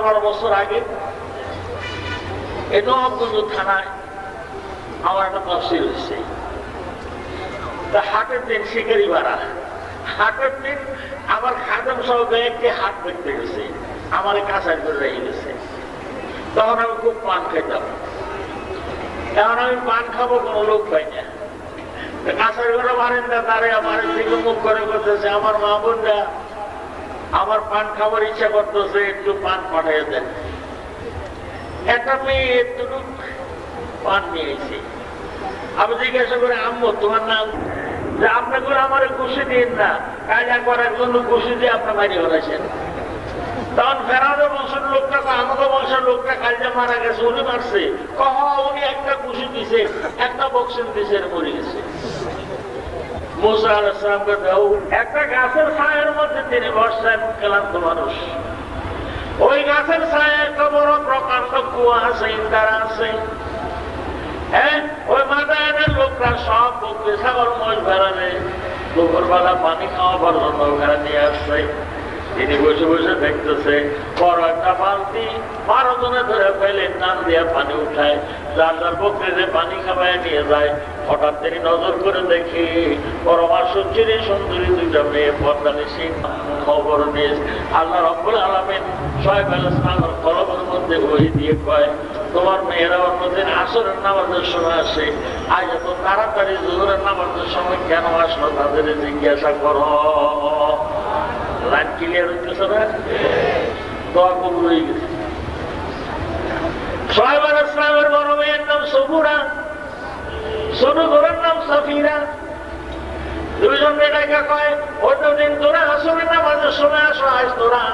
15 বছর আগে এই নবাবগঞ্জ থানায় আমার একটা তফসিল হয়েছে। তা হাটের দিন শিকারি ভাড়া, হাটের দিন আমার খাদেম সহ একটি হাট দেখতে গেছে, আমার কাছাই করে রেখে গেছে। তখন আমি খুব পান খাইতাম, এখন আমি পান খাবো কোনো লোক পাই না। কাছাই করে বারিন্দা তারে আমার দিকে মুখ করে করতেছে, আমার মা বোনরা আমার পান খাবার ইচ্ছা করতেছে, একটু পান পাঠিয়ে দেন। একটা মেয়ে একটু পান নিয়ে এসে আমি জিজ্ঞাসা করে, আম্মু তোমার নাম? যে আপনি করে আমার খুশি দিন না, কাজা করার জন্য খুশি দিয়ে আপনার বাড়ি হয়েছেন। তখন ফেরাদের বংশের লোকটা, আমাদের বংশের লোকটা কাজে মারা গেছে, উনি মারছে, কহ উনি একটা খুশি দিছে, একটা বক্সিং দিছে, মরে গেছে। মুসা আলাইহিস সালামকে দাও একটা গাছের ছায়ের মধ্যে তিনি বসছেন, ক্লান্ত মানুষ। ওই গাছের ছায়া একটা বড় প্রকাণ্ড কুয়া আছে, ইন্দারা আছে। হ্যাঁ, ওই মাদায়নের লোকরা সব বকরি ছাগল মোষ ভেড়ালে দুপুরবেলা পানি খাওয়া পর্যন্ত ওখানে নিয়ে আসছে। তিনি বসে বসে দেখতেছে, বড় একটা বালতি 12 জনে ধরে ফেলে নাম দিয়ে পানি উঠায়, যার যার বকরিতে পানি খাওয়ায় নিয়ে যায়। হঠাৎ তিনি নজর করে দেখি পরমা সুচিরি সুন্দরী দুইটা মেয়ে পর্দা নিশি খবর নিয়ে আল্লাহ রাব্বুল আলামিন শুআয়ব আলাইহিস সালামের কলবের মধ্যে ওহী দিয়ে কয়, তোমার মেয়েরা অন্যদিন আসরের নামাজের সময় আসে, আজ এত তাড়াতাড়ি জোহরের নামাজের সময় কেন আসলো তাদের জিজ্ঞাসা করো। লাইন ক্লিয়ার হইতেছে না? দোয়া কবুল হয়ে গেছে। শুআয়ব আলাইহিস সালামের বড় মেয়ের নাম সফুরা, ছোট ঘরের নাম সাফিরা। দুইজন মেয়েটাকে কয়, অন্যদিন তোরা আসরের নামাজের সময় আসো, আজ তোরা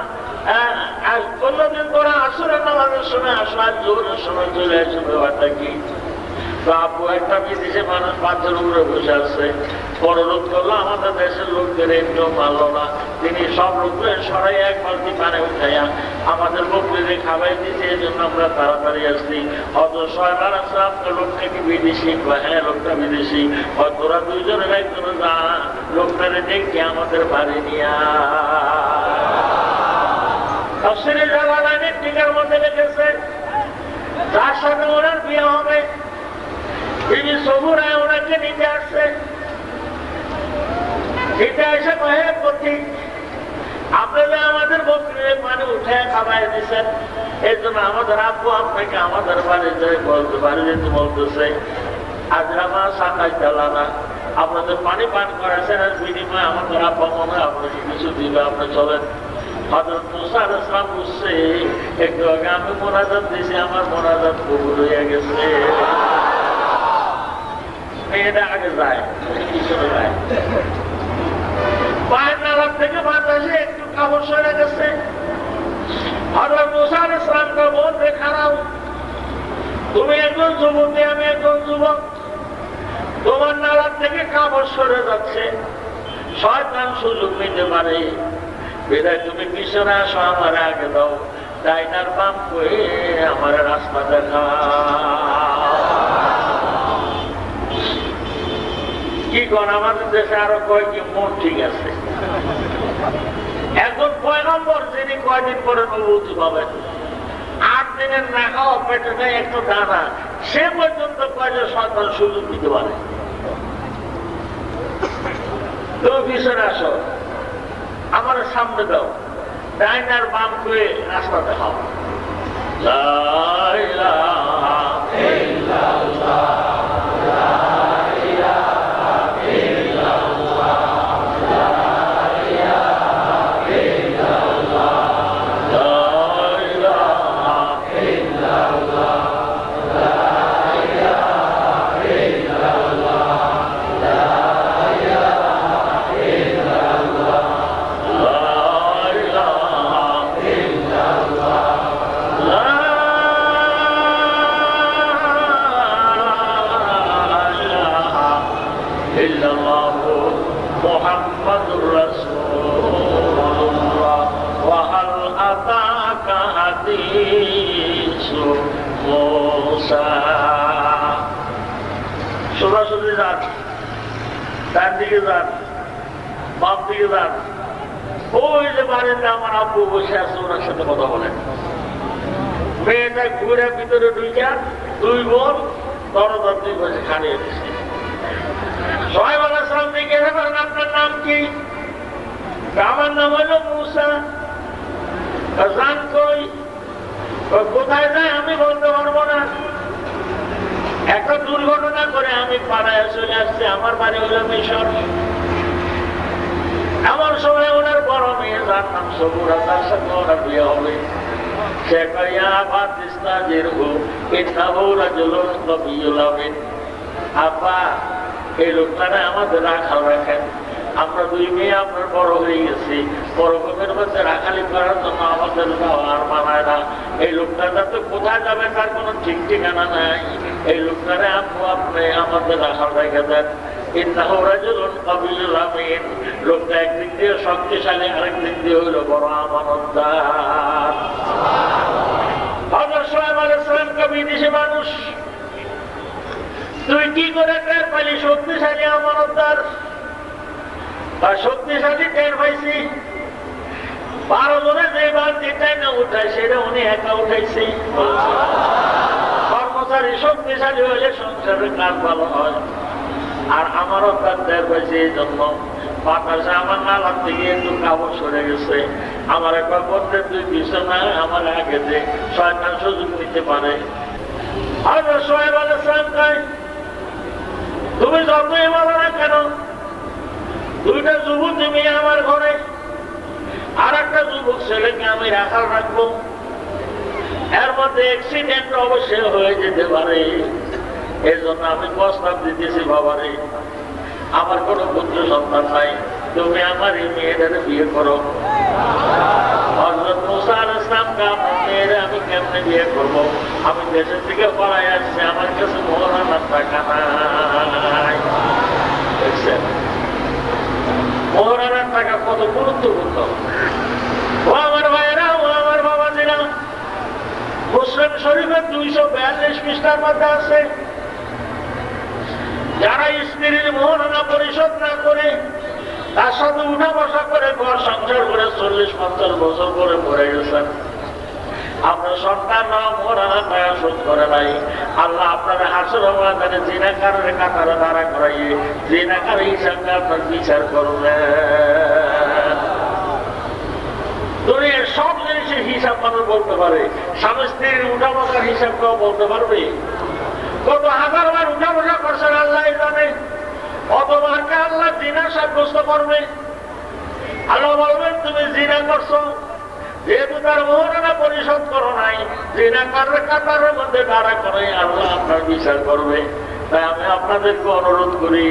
অন্যদিন তোরা আসরের নামাজের সময় আসো, আজ জোহরের সময় চলে আসো। ব্যাপারটা কি? আপু একটা বিদেশে মানুষ পাথর উপরে বসে আছে, অনুরোধ করলো, আমাদের দেশের লোকদের একটু মানলো না। তিনি সব লোকদের সরাই এক বালতি পানি উঠাইয়া আমাদের লোকদের খাবাই দিয়েছে, এই জন্য আমরা তাড়াতাড়ি আসছি। হয়তো শুআয়ব আলাইহিস সালাম লোকটা কি বিদেশি? হ্যাঁ, লোকটা বিদেশি। তোরা দুইজনের একজনে যা লোকটারে দেখে আমাদের বাড়ি নিয়া। তাফসীরে জালালাইনের টিকার মধ্যে লিখেছে, যার সাথে ওনার বিয়ে হবে তিনি সবুরায় ওনাকে নিতে আসছে। নিতে এসে কহে, পথিক আপনারা আমাদের বকরির পানি উঠে খাওয়াই দিচ্ছেন, এই জন্য আমাদের আব্বু আপনাকে আমাদের বাড়িতে যেতে বলতেছে, আজরামা সাকাই চালানা, আপনাদের পানি পান করেছেন, এর বিনিময়ে আমাদের আব্বা মনে হয় আপনাকে কিছু দিবে, আপনি চলেন। হযরত মুসা আলাইহিস সালাম বুঝছে, একটু আগে আমি মোনাজাত দিয়েছি, আমার মোনাজাত কবুল হয়ে গেছে। মেয়েটা আগে যায়, পিছনে যায়। পায়ের নালার থেকে বাতাসে একটু কাপড় সরে গেছে। হযরত মুসা আলাইহিস সালামকে বলতে, খারাপ, তুমি একজন যুবতী, আমি একজন যুবক, তোমার নালার থেকে কাপড় সরে যাচ্ছে, শয়তান সুযোগ নিতে পারে, বিধায় তুমি পিছনে আসো, আমার আগে দাও, ডাইনার বাম করে আমার রাস্তা দেখা। কি কর, আমাদের দেশে আরো কয় কি মন ঠিক আছে। একজন পয়গম্বর যিনি কয়দিন পরে নবুয়ত পাবেন, 8 দিনের না খাওয়া পেটে নেই একটু দানা, সে পর্যন্ত কয় যে শয়তান সুযোগ দিতে পারে। তুমি পিছনে আসো, আমার সামনে দাও, ডাইনার বাম করে রাস্তা দেখাও। লা ইলাহা ইল্লাল্লাহ, সোজাসুজি যান, ডান দিকে যান, বাম দিকে যান, ওই যে বাড়িতে আমার আব্বু বসে আছে, ওনার সাথে কথা বলেন। মেয়েটা ঘুরে ভিতরে ঢুকা 2 বোন দরজার 2 পাশে খাড়িয়ে দিচ্ছে। সোহেব আলাইহিস সালাম জিজ্ঞাসা করেন, আপনার নাম কি? আমার নাম হলো মুসা। জান কই? কোথায় যায় আমি বলতে পারবো না। একটা দুর্ঘটনা করে আমি পাড়ায় চলে আসছি, আমার বাড়ি হলো মিশর। এমন সময় ওনার বড় মেয়ে যার নাম সবুরা, তার সাথে ওনার বিয়ে হবে। সে কইয়া বাতিস্তা জিরহু ইন্নাহু রাজুলুন কবিয়ুল আমিন। আপা, এই লোকটারে আমাদের রাখাল রাখেন। আমরা 2 মেয়ে আপনার বড় হয়ে গেছি, পরকমের মধ্যে রাখালি করার জন্য আমাদের আর মানায় না। এই লোকটা তো কোথায় যাবে তার কোনো ঠিক ঠিকানা নাই। এই লোকটারে আপনি আমাদের রাখাল রেখে দেন। ইন্নাহু রাজুলুন কবিয়ুল আমিন। লোকটা একদিক দিয়ে শক্তিশালী, আরেক দিক দিয়ে হইল বড় আমানতদার। হযরত সোহেব আলাইহিস সালাম বিদেশি মানুষ, তুই কি করে টের পাইলি শক্তিশালী আমানতদার? শক্তিশালী টের পাইছি, 12 জনে যে বালতিটাই না উঠায় সেটা উনি একা উঠাইছি। কর্মচারী শক্তিশালী হলে সংসারের কাজ ভালো হয়। আর আমারও তার টের পাইছি এই জন্য বাতাসে আমার নালার থেকে একটু কাপড় সরে গেছে। আমার একবার বন্ধের 2 বিছানা আমার আগে যে শয়তান সুযোগ নিতে পারে। আর সোহেব আলাইহিস সালাম কয়, তুমি যতই বলো না কেন, 2টা যুবতী মেয়ে আমার ঘরে, আর একটা যুবক ছেলেকে আমি রাখাল রাখবো। এর মধ্যে অ্যাক্সিডেন্ট অবশ্যই হয়ে যেতে পারে। এই জন্য আমি প্রস্তাব দিতেছি, বাবারে আমার কোনো পুত্র সন্তান নাই, তুমি আমার এই মেয়েটারে বিয়ে করো। হযরত মুসা আলাইহিস সালামকে আমার মেয়েরা আমি কেমনে বিয়ে করবো? আমি দেশের থেকে পড়ায় আসছি, আমার কাছে মোহরানার টাকা নাই। দেখছেন মোহরানার টাকা কত গুরুত্বপূর্ণ। ও আমার ভাইয়েরা, ও আমার বাবাজিরা, মুসলিম শরীফের 242 পৃষ্ঠার মধ্যে আছে, যারা স্ত্রীর মোহরানা পরিশোধ না করে তার সাথে উঠা বসা করে ঘর সংসার করে 40-50 বছর করে মরে গেছেন, আপনার সন্তানরা মোহরানা টাকা শোধ করে নাই, আল্লাহ আপনারা হাসর ময়দানে জিনাকারের কাতারে দাঁড়া করাইয়ে জিনাকার হিসাবে আপনার বিচার করবেন। দুনিয়ার সব জিনিসের হিসাব মানুষ বলতে পারে, স্বামী স্ত্রীর উঠা বসার হিসাব কেউ বলতে পারবে? কত হাজারবার উঠা বসা করছেন আল্লাহ জানে। অতবারকে আল্লাহ জিনা সাব্যস্ত করবে। আল্লাহ বলবেন তুমি জিনা করছো, যেহেতু তার মোহরানা পরিশোধ করো নাই, জিনাকারের কাতারের মধ্যে দাঁড়া করে আল্লাহ আপনার বিচার করবে। তাই আমি আপনাদেরকে অনুরোধ করি,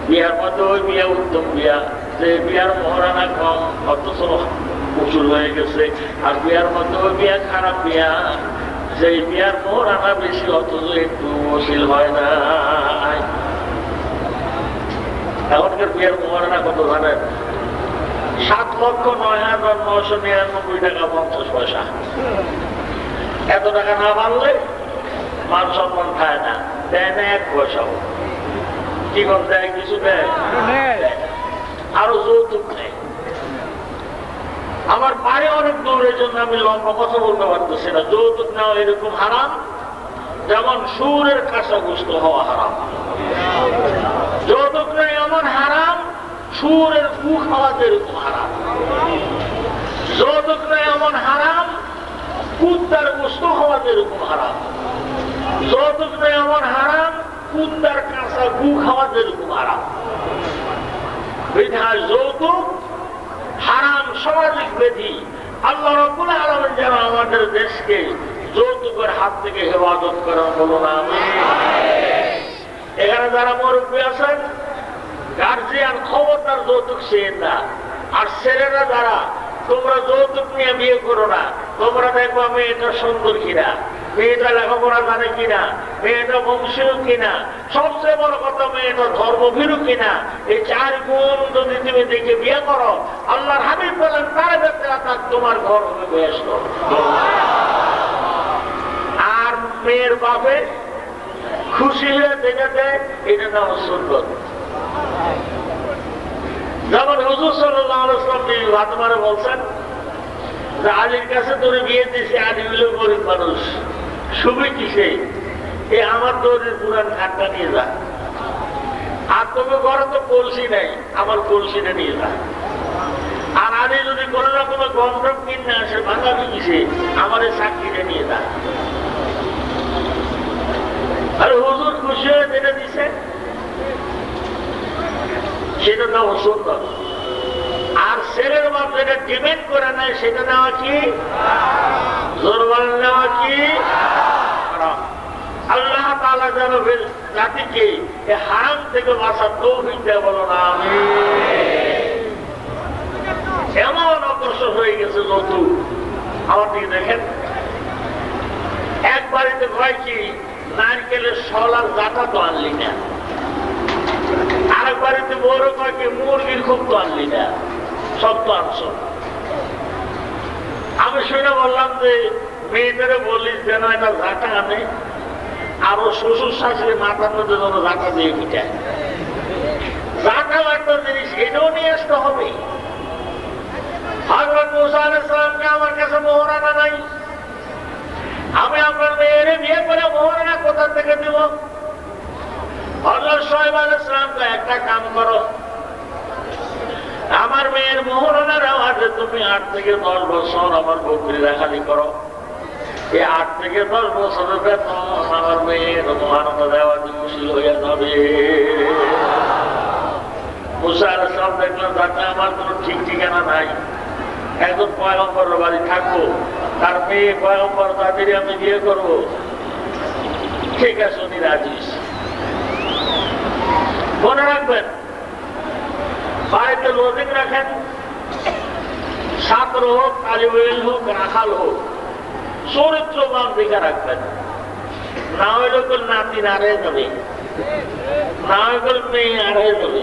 বিয়ার মধ্যে ওই বিয়া উত্তম বিয়া, যে বিয়ার মোহরানা কম অথচ উচুর হয়ে গেছে, আর বিয়ার মধ্যে ওই বিয়া খারাপ বিয়া, সেই বিয়ার মোহরানা বেশি অথচ একটু অশীল হয় না। এখনকার বিয়ার মোহরানা কত জানেন? 7,09,999 টাকা 50 পয়সা। এত টাকা না বাড়লে মান সম্মান খায় না, দেয় না 1 পয়সাও। কি করে দেয়? কিছু দেয়, আরো যৌতুক নেই। আমার বাড়ি অনেক দূরের জন্য আমি লম্বা কথা বলতে পারতেছি না। যৌতুক নেওয়া এরকম হারাম যেমন সুরের কাঁচা গোস্ত হওয়া হারাম। যৌতুক নেই এমন হারাম, সুরের গু খাওয়া যেরকম হারাম। যৌতুক নেই এমন হারাম, কুত্তার গোস্ত খাওয়া যেরকম হারাম। যৌতুক নেই এমন হারাম, কুত্তার কাঁচা গু খাওয়া যেরকম হারাম। বিধায় যৌতুক হারাম সামাজিক ব্যাধি। আল্লাহ রাব্বুল আলামিন যেন আমাদের দেশকে যৌতুকের হাত থেকে হেফাজত করেন, বলুন আমিন। এখানে যারা মুরব্বী আছেন, গার্জিয়ান খবরদার যৌতুক চেয়েন না। আর ছেলেরা যারা, তোমরা যৌতুক নিয়ে বিয়ে করো না। তোমরা দেখো মেয়েটা সুন্দর কিনা, মেয়েটা লেখাপড়া জানে কিনা, মেয়েটা বংশীয় কিনা, সবচেয়ে বড় কথা মেয়েটা ধর্মভীরু কিনা। এই 4 গুণ যদি তুমি দেখে বিয়ে করো, আল্লাহর হাবিব বলেন তার ব্যাপারে তোমার ঘর হবে বেহেশত। আর মেয়ের বাপে খুশি হয়ে দেখে দেয়, এটা নেওয়া সুন্নত। যেমন হুজুর সাল্লাল্লাহু আলাইহি ওয়াসাল্লাম ফাতেমারে বলছেন, আলীর কাছে তোর বিয়ে দিয়েছে, আলী হইল গরিব মানুষ, সুবি কিসে, আমার দৌড়ের পুরান খাটটা নিয়ে যা, আর তোকে ঘরে তো কলসি নাই, আমার কলসিটা নিয়ে যা। আর আলী যদি কোনো না কোনো গম কিনে আসে ভাঙাবি কিসে, আমার এই চাকরিটা নিয়ে যা। আর হুজুর খুশি হয়ে যেটা দিছে সেটা নেওয়া সুন্দর। আর ছেলের বাপ যেটা ডিমেন্ড করে নেয় সেটা নেওয়া কি জোরবান নেওয়া কি আল্লাহ তাআলা যেন জাতিকে হারাম থেকে বাঁচার তৌফিক দেয়, বলো না আমিন। এমন অগ্রসর হয়ে গেছে নতুন। আমার দিকে দেখেন, এক বাড়িতে ভয় কি নারকেলের শলার জাটা তো আনলি না, আরেক বাড়িতে বড় কয়েকে মুরগির খুব তো আনলি না, সব তো আনছো। আমি শুনে বললাম যে মেয়েদের বলিস যেন এটা জাটা আনে, আরো শ্বশুর শাশুড়ি মাথার মধ্যে যেন জাটা দিয়ে পিটায়। জাটা একটা জিনিস এটাও নিয়ে আসতে হবে। হযরত মুসা আলাইহিস সালামকে আমার কাছে মোহরানা নাই, আমি আপনার মেয়ের বিয়ে করে মোহরানা কোথা থেকে দিব? হযরত শুআয়ব আলাইহিস সালামকে একটা কাম করো, আমার মেয়ের মোহরানার আওয়াজে তুমি 8 থেকে 10 বছর আমার বকরি রাখালি করো। এই 8 থেকে 10 বছরের বেতন আমার মেয়ের মোহরানা দেওয়া মুশকিল হয়ে যাবে। মুসা আলাইহিস সালাম দেখলেন তাতে আমার কোনো ঠিক ঠিকানা নাই, একজন পয়গম্বরের বাড়ি থাকবো, তার মেয়ে পয়গম্বর, তাদের আমি বিয়ে করবো। ঠিক আছে, উনি রাজি। মনে রাখবেন, বাড়িতে লোডিং রাখেন, ছাত্র হোক, তালিবেল হোক, রাখাল হোক, চরিত্রবান দিকে রাখবেন। না হইলে তো নাতি আড়ে যাবে, না হইলে মেয়ে আড়ে যাবে।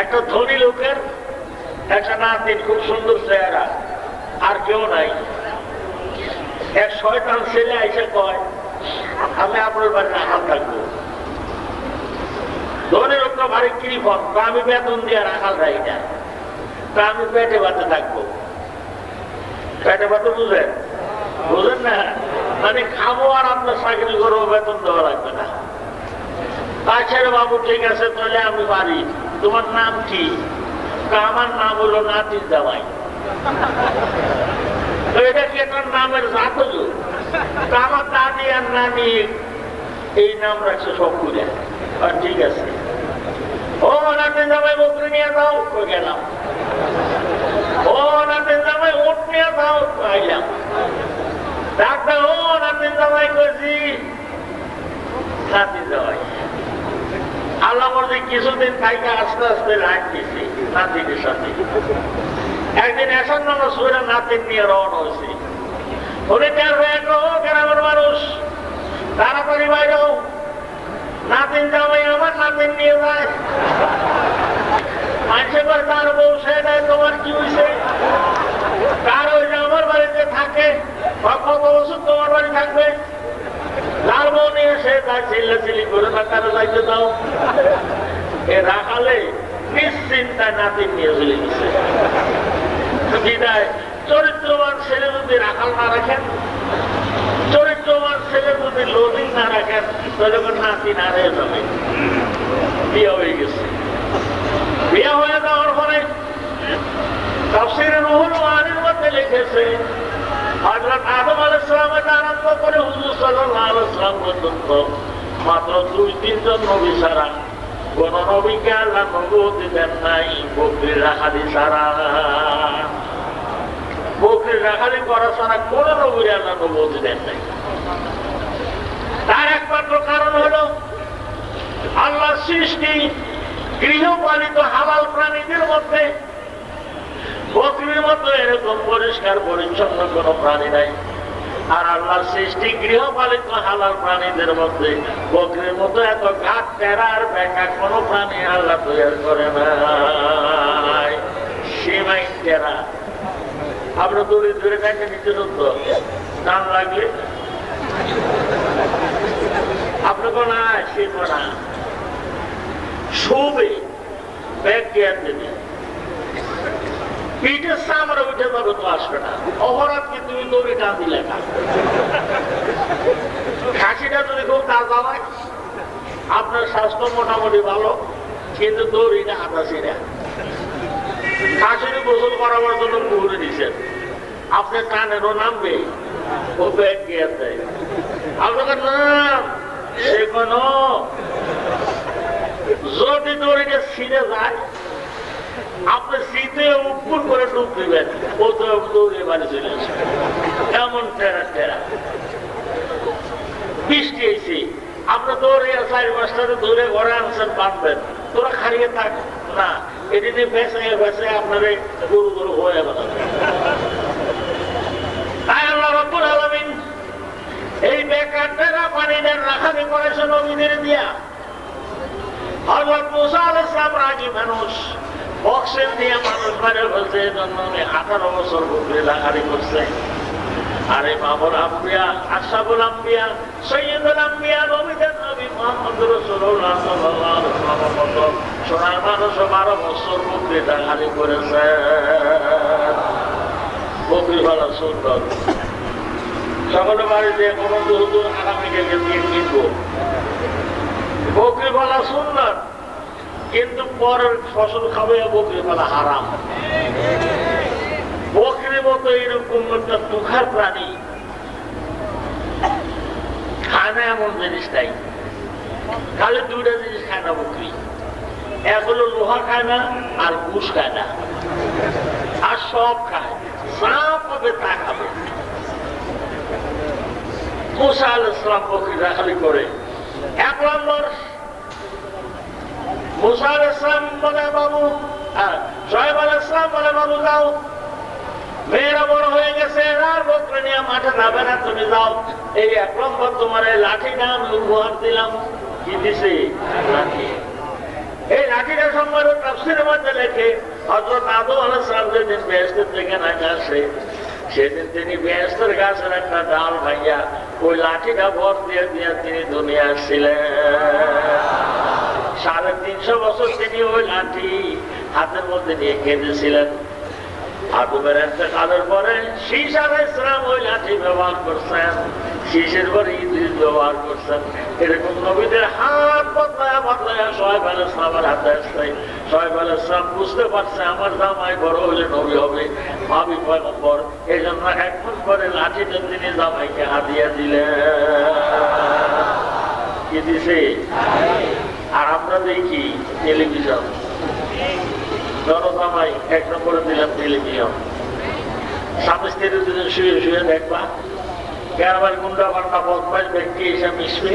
একটা ধনী লোকের একটা নাতির খুব সুন্দর চেহারা, আর কেউ নাই। এক শয়তান ছেলে এসে কয় আমি আপনার বাড়ি রাখাল থাকবো। ধনী লোকটা বাড়ি কৃপণ, আমি বেতন দিয়ে রাখাল যাই না, তা আমি পেটে ভাতে থাকবো। পেটে ভাতে বুঝেন? বুঝেন না? মানে খাবো আর আপনার চাকরি করবো, বেতন দেওয়া লাগবে না। তাছাড়া বাবু ঠিক আছে, তাহলে আমি পারি। তোমার নাম কি? আমার নাম হলো নাতির জামাই। এটা কি একটা নামের জাত হলো? আমার দাদি আর নানি এই নাম রাখছে সব করে। আর ঠিক আছে, ও নাতির জামাই বকরি নিয়ে যাও, গেলাম। ও নাতির জামাই উট নিয়ে যাও, আইলাম। ডাক্তার, ও নাতির জামাই করছি, নাতির জামাই। আল্লাহ বলছে কিছুদিন থাইকে আস্তে আস্তে লাইন দিয়েছি নাতিদের সাথে। একদিন এসন নামাজ পড়ে নাতিন নিয়ে রওনা হয়েছি। উনি টের হয়ে গ্রামের মানুষ, তাড়াতাড়ি বাইরে হোক, নাতিন জামাই আমার নাতিন নিয়ে যায়। মানুষে করে তার বউ সে দেয়, তোমার কি হয়েছে? তার ওই যে আমার বাড়িতে থাকে, কত বছর তোমার বাড়ি থাকবে? তার বউ নিয়ে সে তার চিল্লাচিল্লি করে না, তারা যাইতে দাও। এ রাখালে নিশ্চিন্তায় নাতিন নিয়ে চলে গেছে। বিদায়, চরিত্রবান ছেলে যদি রাখাল না রাখেন, চরিত্রবান ছেলে যদি লোডিং না রাখেন, তাহলে নাতি না রয়ে যাবে। বিয়ে হয়ে গেছে। বিয়ে হয়ে যাওয়ার পরে তাফসীরে রুহুল মাআনির মধ্যে লিখেছে হযরত আদম আলাইহিস সালামের আরম্ভ করে হুজুর সাল্লাল্লাহু আলাইহি ওয়াসাল্লাম পর্যন্ত মাত্র 2-3 জন নবী ছাড়া কোন নবীকে আল্লাহ নবুয়ত দেন নাই বকরির রাখালি ছাড়া। বকরির রাখালি করা ছাড়া কোন নবীর আল্লাহ নবুয়ত দেন নাই। তার একমাত্র কারণ হলো আল্লাহর সৃষ্টি গৃহপালিত হালাল প্রাণীদের মধ্যে বকরির মতো এরকম পরিষ্কার পরিচ্ছন্ন কোন প্রাণী নাই। আর আল্লাহর সৃষ্টি গৃহপালিত হালাল প্রাণীদের মধ্যে বকরির মতো এত ঘাট টেরা আর বেকা কোন প্রাণী আল্লাহ তৈরি করে নাই। সীমাই টেরা, আমরা দূরে দূরে কাছে নিচে তো টান লাগলে আপনাকে না শিখব না, শোবে ব্যাগ জ্ঞান দেবে। পিঠের সামনে উঠে যাবে তো আসবে না, অপরাধকে তুমি দড়ি টান দিলে না। খাসিটা যদি খুব তাজা হয়, আপনার স্বাস্থ্য মোটামুটি ভালো, কিন্তু দড়িটা আটাশি না। খাসির গোসল করাবার জন্য পুকুরে দিচ্ছেন, আপনার টানেরও নামবে, ও ব্যাগ গিয়ে দেয়। আপনার নাম সে কোনো যদি দড়িটা ছিঁড়ে যায়, আপনি শীতে উপর করে ডুব দিবেন, ও তো দৌড়ে বাড়ি চলে আসবে। এমন টেরা টেরা বৃষ্টি এসে আপনি দৌড়ে 4 মাসটাতে দৌড়ে ঘরে আনছেন, বাঁধবেন, তোরা খারিয়ে থাক না, এদিকে বেঁচে বেঁচে আপনার গরু গরু হয়ে গেল। তাই আল্লাহ রাব্বুল আলামিন এই বেকাররা পানিদের রাখানি করেছেন নবীদের দিয়া। হযরত মুসা আলাইহিস সালাম রাজি মানুষ, বক্সের দিয়ে মানুষ মারে ফেলছে, এজন্য উনি 18 বছর বকরি রাখানি করছে। আর ইমামুল আম্বিয়া, আশরাফুল আম্বিয়া, সৈয়দুল আম্বিয়া, নবীদের নবী মুহাম্মদ রাসূলুল্লাহ সাল্লাল্লাহু আলাইহি ওয়াসাল্লাম সোনার মানুষ 12 বছর বকরি রাখানি করেছে। বকরি বলা সুন্নত, সকলের বাড়িতে কোনো হুজুর আগামীকালকে দিয়ে কিনবো, বকরি বলা সুন্নত, কিন্তু পরের ফসল খাবে বকরি বলা হারাম। বকরির মতো এরকম একটা তুখার প্রাণী খায় না, এমন জিনিস নাই। খালি 2টা জিনিস খায় না বকরি, এক হলো লোহা খায় না, আর ঘুষ খায় না, আর সব খায়, যা পাবে তা খাবে। মুসা আলাইহিস সালাম বকরি রাখালি করে। 1 নম্বর, মুসা আলাইহিস সালাম বলে বাবু, শুআয়ব আলাইহিস সালাম বলে বাবু যাও, মেয়েরা বড় হয়ে গেছে, আর বকরি নিয়ে মাঠে যাবে না, তুমি যাও। এই 1 নম্বর তোমার এই লাঠিটা আমি উপহার দিলাম। কি দিছে? লাঠি। এই লাঠিটা সম্পর্কে তাফসীরের মধ্যে লেখে, হযরত আদম আলাইহিস সালাম যেদিন বেহেশত থেকে নামে আসে, সেদিন তিনি বেহেশতের গাছের একটা ডাল ভাইয়া ওই লাঠিটা ভর দিয়ে দিয়ে তিনি দুনিয়া আসছিলেন। 350 বছর তিনি ওই লাঠি হাতের মধ্যে নিয়ে কেঁদেছিলেন। আদমের ইন্তেকালের পরে শীশ আলাইহিস সালাম ওই লাঠি ব্যবহার করছেন, শীষের পরে ইদ্রিস ব্যবহার করছেন। এরকম নবীদের হাত বদলায়া বদলায়া শুআয়ব আলাইহিস সালামের হাতে আসছে। শুআয়ব আলাইহিস সালাম বুঝতে পারছে আমার জামাই বড় হলে নবী হবে, ভাবি পয়গম্বর, এই জন্য 1 মাস পরে লাঠিটা তিনি জামাইকে হাদিয়া দিলেন। কি দিছে? আর আমরা দেখি টেলিভিশন, জনতামাই 1 নম্বরে দিলাম টেলিভিশন। স্বামী স্ত্রীর দুজন শুয়ে শুয়ে দেখবা, কেরাবার গুন্ডা বান্ডা বদমাইশ ব্যক্তি এসে মিশবে,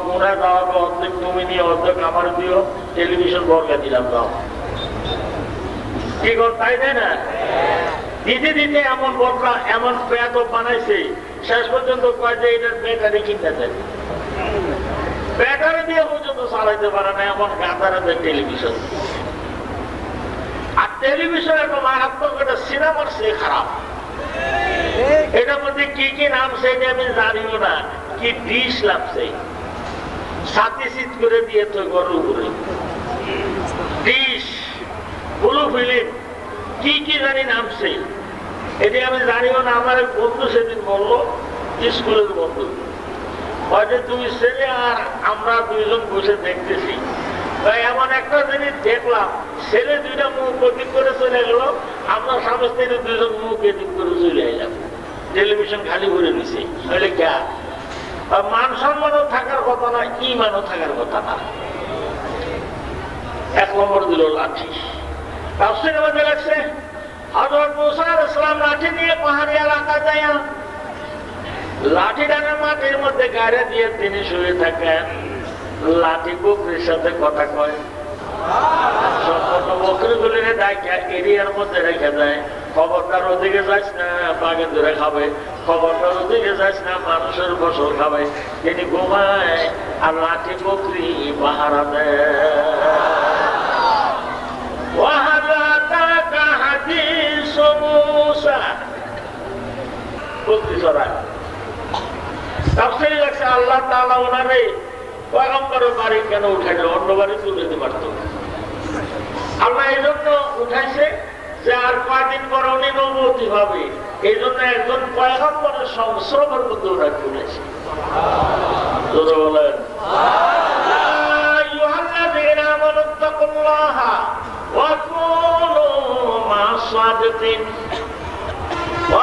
গুণা দেওয়া অর্ধেক তুমি নিয়ে অর্ধেক আমার দিও, টেলিভিশন বর্গা দিলাম দাও। কি কর তাই তাই না? দিতে দিতে এমন বদলা, এমন পেয়াদ বানাইছে, শেষ পর্যন্ত কয় যে এটার ব্যাটারি কিনতে দেয়, ব্যাটারি দিয়ে পর্যন্ত চালাইতে পারে না, এমন গাঁদারে টেলিভিশন। আর টেলিভিশনের মারাত্মক একটা সিনেমার চেয়ে খারাপ। এটার মধ্যে কি কি নাম সেটা আমি জানিও না, কি ডিশ লাগছে, সাথে শীত করে দিয়ে তো গরুর উপরে ডিশ, ব্লু ফিল্ম, কি কি জানি নামছে, এটা আমি জানিও না। আমার বন্ধু সেদিন বললো, স্কুলের বন্ধু, হয়তো 2 ছেলে আর আমরা 2 জন বসে দেখতেছি। তাই এমন একটা জিনিস দেখলাম, ছেলে 2টা মুখ এদিক করে চলে গেল, আমরা স্বামী স্ত্রী 2 জন মুখ এদিক করে চলে এলাম। টেলিভিশন খালি করে দিছে। মান সম্মানও থাকার কথা না, ইমানও থাকার কথা না। 1 নম্বর দিল লাঠি। তাফসীরের মধ্যে লাগছে হযরত মুসা আলাইহিস সালাম লাঠি নিয়ে পাহাড়ি এলাকা যায়, লাঠিটাকে মাটির মধ্যে গাড়ে দিয়ে তিনি শুয়ে থাকেন। লাঠি বকরির সাথে কথা কয়, সম্পূর্ণ বকরিগুলিকে ডাকা এরিয়ার মধ্যে রেখে দেয়। খবরদার ওদিকে যাস না, বাঘে ধরে খাবে, খবরদার ওদিকে যাস না, মানুষের ফসল খাবে। তিনি ঘুমায় আর লাঠি বকরি পাহারা দেয়। বকরি চড়ায়। তাফসীরে লাগছে আল্লাহ তাআলা ওনারে পয়গম্বরের বাড়ি কেন উঠাইল, অন্য বাড়ি তুলে দিতে পারত। আল্লাহ এই জন্য উঠাইছে, যে আর কয়দিন পর উনি নবুয়তি হবে, এই জন্য একজন পয়গম্বরের সংস্রবের মধ্যে ওরা খুলেছে। বলেন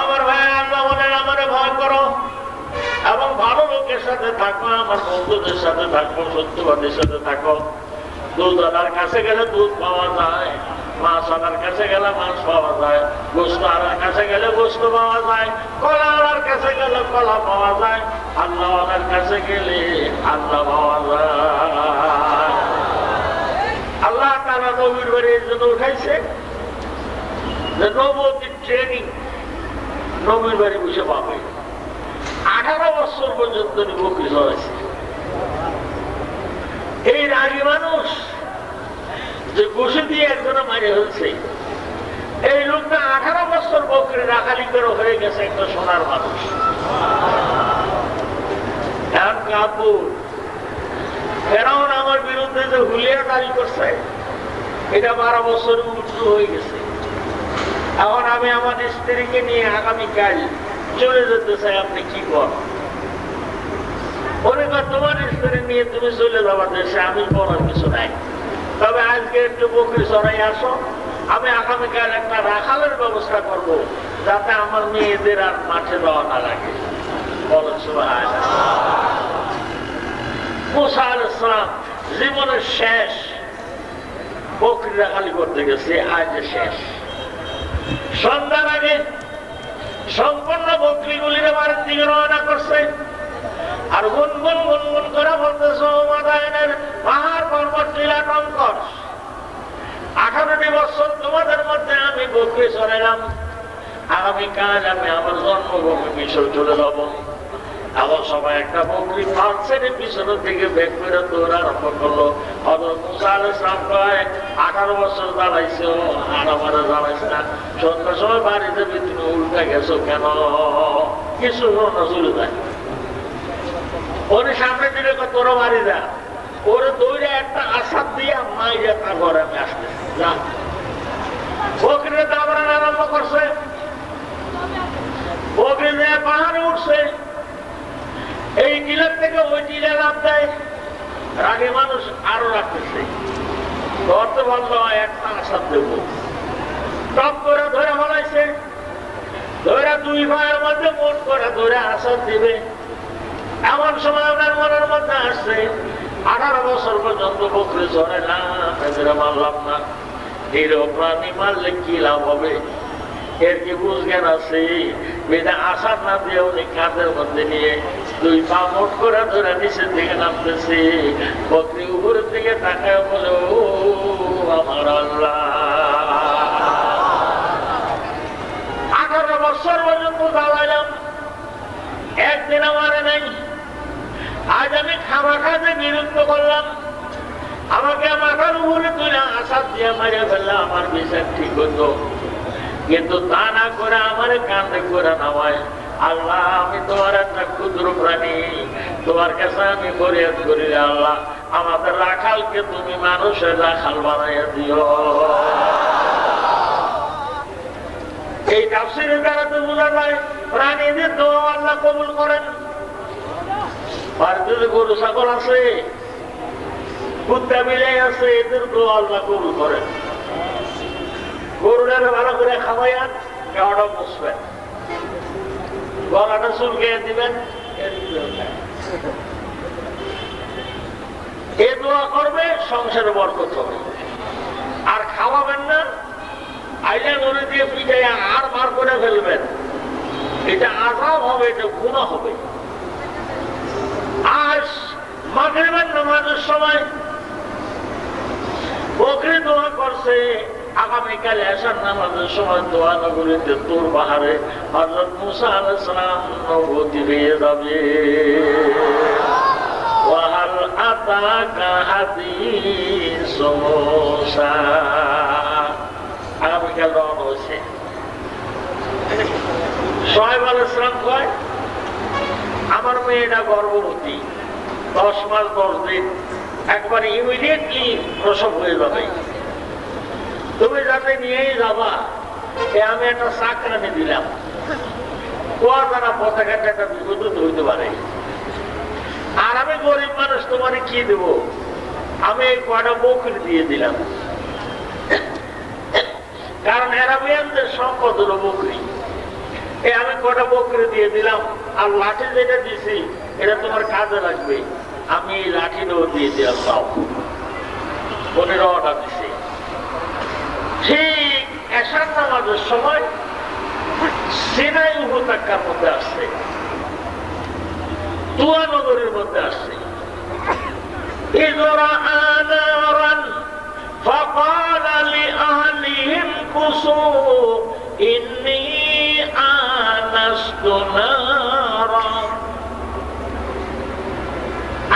আমার ভাই, আল্লাহ বলেন আমারে ভয় করো এবং ভালো লোকের সাথে থাকো, আমার বন্ধুদের সাথে থাকো, সত্যবাদীর সাথে থাকো। দুধওয়ালার কাছে গেলে দুধ পাওয়া যায়, মাছ আনার কাছে গেলে মাছ পাওয়া যায়, গোস্ত আনার কাছে গেলে গোস্ত পাওয়া যায়, কলা আনার কাছে গেলে কলা পাওয়া যায়, আল্লাহ আনার কাছে গেলে আল্লাহ পাওয়া যায়। আল্লাহ তারা নবীর বাড়ি এর জন্য উঠাইছে যে নবীর ট্রেনিং নবীর বাড়ি বসে পাবে। 18 বছর পর্যন্ত বকরি চড়াইছে। এই রাগী মানুষ যে ঘুষি দিয়ে একজনে মারে হয়েছে, এই লোকটা 18 বছর বকরি রাখালি করে হয়ে গেছে একটা সোনার মানুষ। এখন কাপুর ফেরাউন আমার বিরুদ্ধে যে হুলিয়া দাঁড়ি করছে, এটা 12 বছর উঠু হয়ে গেছে। এখন আমি আমার স্ত্রীকে নিয়ে আগামীকাল চলে যেতে চাই, আপনি কি কর? তোমার স্ত্রী নিয়ে তুমি চলে যাবা দেশে, আমি বলার কিছু নাই, তবে আজকে একটু বকরি চড়াই আসো, আমি আগামীকাল একটা রাখালের ব্যবস্থা করব, যাতে আমার মেয়েদের আর মাঠে দেওয়া না লাগে। বলেন সুবহানাল্লাহ। মুসা আলাইহিস সালাম জীবনের শেষ বকরি রাখালি করতে গেছে, আজ শেষ। সন্ধ্যার আগে সম্পূর্ণ বকরিগুলির বাড়ির দিকে রওনা করছে, আর গুনগুন গুনগুন করে বলতেছে, মাদায়েনের পাহাড় পর্বত টিলা টঙ্কর, 18টি বছর তোমাদের মধ্যে আমি বকরি চড়াইলাম, আগামীকাল আমি আমার জন্মভূমি মিশর চলে যাব। আবার সবাই একটা বকরি পালছেন, পিছনের দিকে বেগ করে দৌড় আরম্ভ করলো। হযরত মুসা আলাইহিস সালাম কয়, 18 বছর দাঁড়াইছো আর আমারে দাঁড়াইছ না, সন্ধ্যার সময় বাড়ি যাবি, তুমি উল্টা গেছো কেন? কিছু না, চলে যায়। ওরে সামনে দিলে তোর বাড়ি যা, ওরে দৌড়ে একটা আসাদ দিয়ে মাইরে তার ঘরে আমি আসতেছি। বকরি দাবড়ানো আরম্ভ করছে, বকরি পাহাড়ে উঠছে, এই টিলার থেকে ওই টিলা লাভ দেয়, রাগে মানুষ আরো রাখতেছে, ধরতে পারলো একটা আসাদ দেব, টপ করে ধরে ফলাইছে, ধরে দুই ভাইয়ের মধ্যে মোট করে ধরে আসাদ দিবে। এমন সময় ওনার মনের মধ্যে আসছে, 18 বছর পর্যন্ত বকরি চড়ে না, এদের মারলাম না, নিরীহ প্রাণী মারলে কি লাভ হবে? এর কি বুঝ জ্ঞান আছে? বেদা আসার না দিয়ে উনি কাঁধের মধ্যে নিয়ে দুই পা মোট করে ধরে নিচের দিকে নামতেছে। বকরি উপরের দিকে তাকায় বলে, ও আমার আল্লাহ, 18 বছর পর্যন্ত দাঁড়াইলাম, একদিন আমারে নাই, আজ আমি খামাখাতে বিরক্ত করলাম, আমাকে মাথার উপরে তুলে আসাদ দিয়ে মারিয়ে ফেললে আমার বিচার ঠিক হতো, কিন্তু তা না করে আমার কাঁধে করে নামায়। আল্লাহ, আমি তোমার একটা ক্ষুদ্র প্রাণী, তোমার কাছে আমি ফরিয়াদ করি, আল্লাহ আমাদের রাখালকে তুমি মানুষের রাখাল বানাইয়া দিও। এই তাফসীরের দ্বারা তো বোঝা যায় প্রাণীদের দোয়া আল্লাহ কবুল করেন। বাড়িতে যে গরু ছাগল আছে, কুত্তা বিলাই আছে, এদের দোয়া আল্লাহ কবুল করেন। গরুটা ভালো করে খাওয়াইয়ান, গাওয়াটা বসবেন, গলাটা চুলকে দিবেন, এ দোয়া করবে, সংসারে বরকত হবে। আর খাওয়াবেন না, আইলে নদী দিয়ে পিঠে আর বার করে ফেলবেন, এটা আযাব হবে, এটা গুনাহ হবে। আজ মাগরিবের নামাজের সময় বকরি দোয়া করছে, আগামীকাল এশার নামাজের সময় দোয়া নগরীতে তুর পাহাড়ে হযরত মুসা আলাইহিস সালাম নবুয়তি পেয়ে যাবে। ওয়াহাল আতাকা হাদিস মুসা, আগামীকাল রওনা হয়েছে। শুআয়ব আলাইহিস সালাম কয়, আমার মেয়েটা গর্ভবতী, 10 মাস 10 দিন, একবারে ইমিডিয়েটলি প্রসব হয়ে যাবে, তুমি যাতে নিয়েই যাবা, আমি একটা চাকরানি দিলাম, কুয়া দ্বারা পতাকাটা একটা বিপদ হইতে পারে। আর আমি গরিব মানুষ, তোমার কি দেব? আমি এই কয়টা বকরি দিয়ে দিলাম, কারণ অ্যারাবিয়ানদের সম্পদ হলো বকরি। আমি কয়টা বকরি দিয়ে দিলাম, আর লাঠি যেটা দিছি এটা তোমার কাজে লাগবে, আমি এই লাঠিটাও দিয়ে দিলাম। পাও 15টা দিছি। ঠিক এশার নামাজের সময় সিনাই উপত্যকার মধ্যে আসছে, তুয়া নগরীর মধ্যে আসছে। فقال لأهلهم كثوا إني آنست نارا।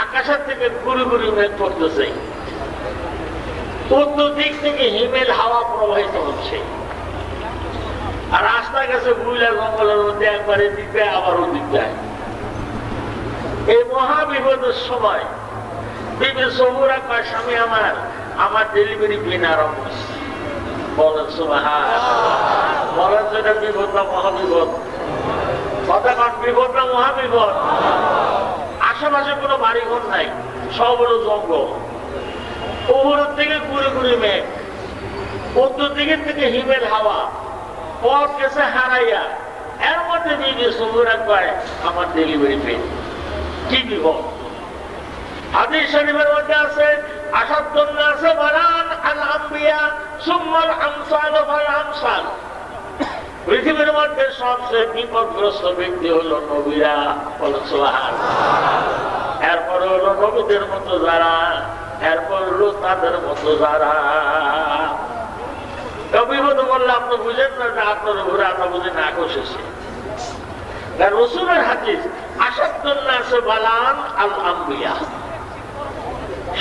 আকাশের থেকে গুড়ি গুড়ি মেঘ পড়তেছে, উত্তর দিক থেকে হিমেল হাওয়া প্রবাহিত হচ্ছে, আর রাস্তা গেছে বুইলা জঙ্গলের মধ্যে, একবারে দিক দেয় আবারও দিক দেয়। এই মহাবিপদের সময় বিবি সহুরা কয়, স্বামী আমার ডেলিভারি পেন আরম্ভ হচ্ছে। বলেন সুবহানাল্লাহ, বলেন যেটা বিপদ না মহাবিপদ? কথা কন, বিপদ না মহাবিপদ? আশেপাশে কোনো বাড়িঘর নাই, সব হলো জঙ্গল। উপরের থেকে গুড়ি গুড়ি মেঘ, উত্তর দিকের থেকে হিমেল হাওয়া, পথ গেছে হারাইয়া। এর মধ্যে বিবি সহুরা কয়, আমার ডেলিভারি পেন। কি বিপদ? হাদিস শরীফের মধ্যে আছে, আসাদুন নাস বালান আল আম্বিয়া সুম্মাল আমসাল ফাল আমসাল। পৃথিবীর মধ্যে সবচেয়ে বিপদগ্রস্ত ব্যক্তি হলো নবীরা। বলেন সুবহানাল্লাহ। এরপরে হলো নবীদের মতো যারা, এরপর হলো তাদের মতো যারা। বিপদ বললে আপনি বুঝেন না, আপনার ঘুরে আমরা বুঝি না আকর্ষেছে। রাসূলের হাদিস, আসাদুন নাস বালান আল আম্বিয়া,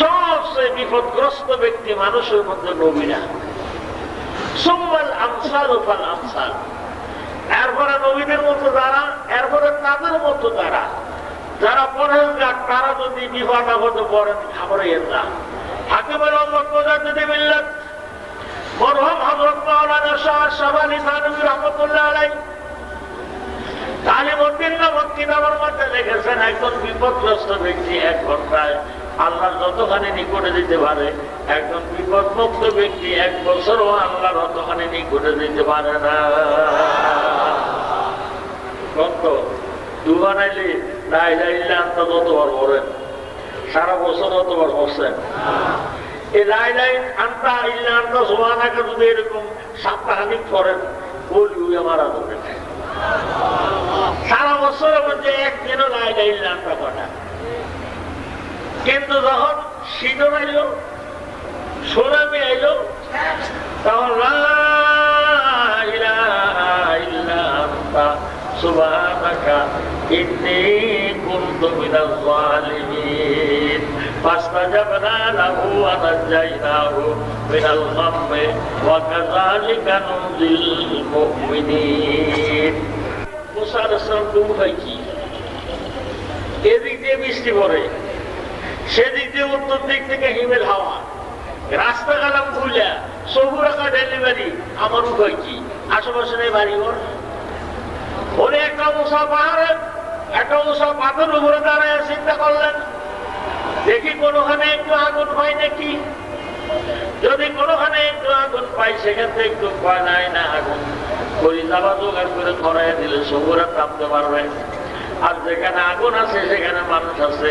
সবচেয়ে বিপদগ্রস্ত ব্যক্তি মানুষের মধ্যে নবীরা। সুম্মাল আমসাল ফাল আমসাল, এরপরে নবীদের মতো যারা, এরপরে তাদের মতো যারা। যারা পরহেজগার, তারা যদি বিপদ আপদে পড়েন ঘাবড়াইয়েন না। হাকিমুল উম্মাহ মুজাদ্দিদুল মিল্লাত মরহুম হযরত মাওলানা শাহ শাবালি থানভী রাহমাতুল্লাহ আলাইহি তালিমউদ্দিন নামক কিতাবের মধ্যে লিখেছেন, একজন বিপদগ্রস্ত ব্যক্তি 1 ঘন্টায় আল্লাহর যতখানি নিকটে দিতে পারে, একজন বিপদমুক্ত ব্যক্তি 1 বছরও আল্লাহর ততখানি নিকটে দিতে পারে না। কত দু বানাইলে লা ইলাহা ইল্লা আনতা যতবার বলেন, সারা বছর যতবার বসেন, এই লা ইলাহা আনতা ইল্লা আনতা সুবহানাকা যদি এরকম সপ্তাহানিক করেন, বলি আমার আদরে সারা বছরের মধ্যে একদিনও লা ইলাহা ইল্লা আনতা কটা। কিন্তু যখন শীতল আইল, সোনামি আইল, তখন লা ইলাহা ইল্লা আনতা সুবহানাকা ইন্নী কুনতু মিনাজ জালিমিন ফাস্তাজাবনা লাহু ওয়া নাজাইনাহু মিনাল গাম্মি ওয়া কাযালিকা নুনজিল মুমিনিন। মুসা আলাইহিস সালাম দুই কি, এদিক দিয়ে বৃষ্টি পড়ে, সেদিক দিয়ে উত্তর দিক থেকে হিমেল হাওয়া, রাস্তা গেলাম ভুলে, সহুরাকা ডেলিভারি। আমার উপায় কি? আশেপাশে নেই বাড়িঘর। ওরে একটা উঁচা পাহাড়ে, একটা উঁচা পাথর উপরে দাঁড়ায় চিন্তা করলেন, দেখি কোনোখানে একটু আগুন পাই নাকি। যদি কোনোখানে একটু আগুন পাই, সেখান থেকে একটু কয়লাই না আগুন করি যাবা জোগাড় করে ধরাই দিলে সহুরা নামতে পারবে। আর যেখানে আগুন আছে সেখানে মানুষ আছে,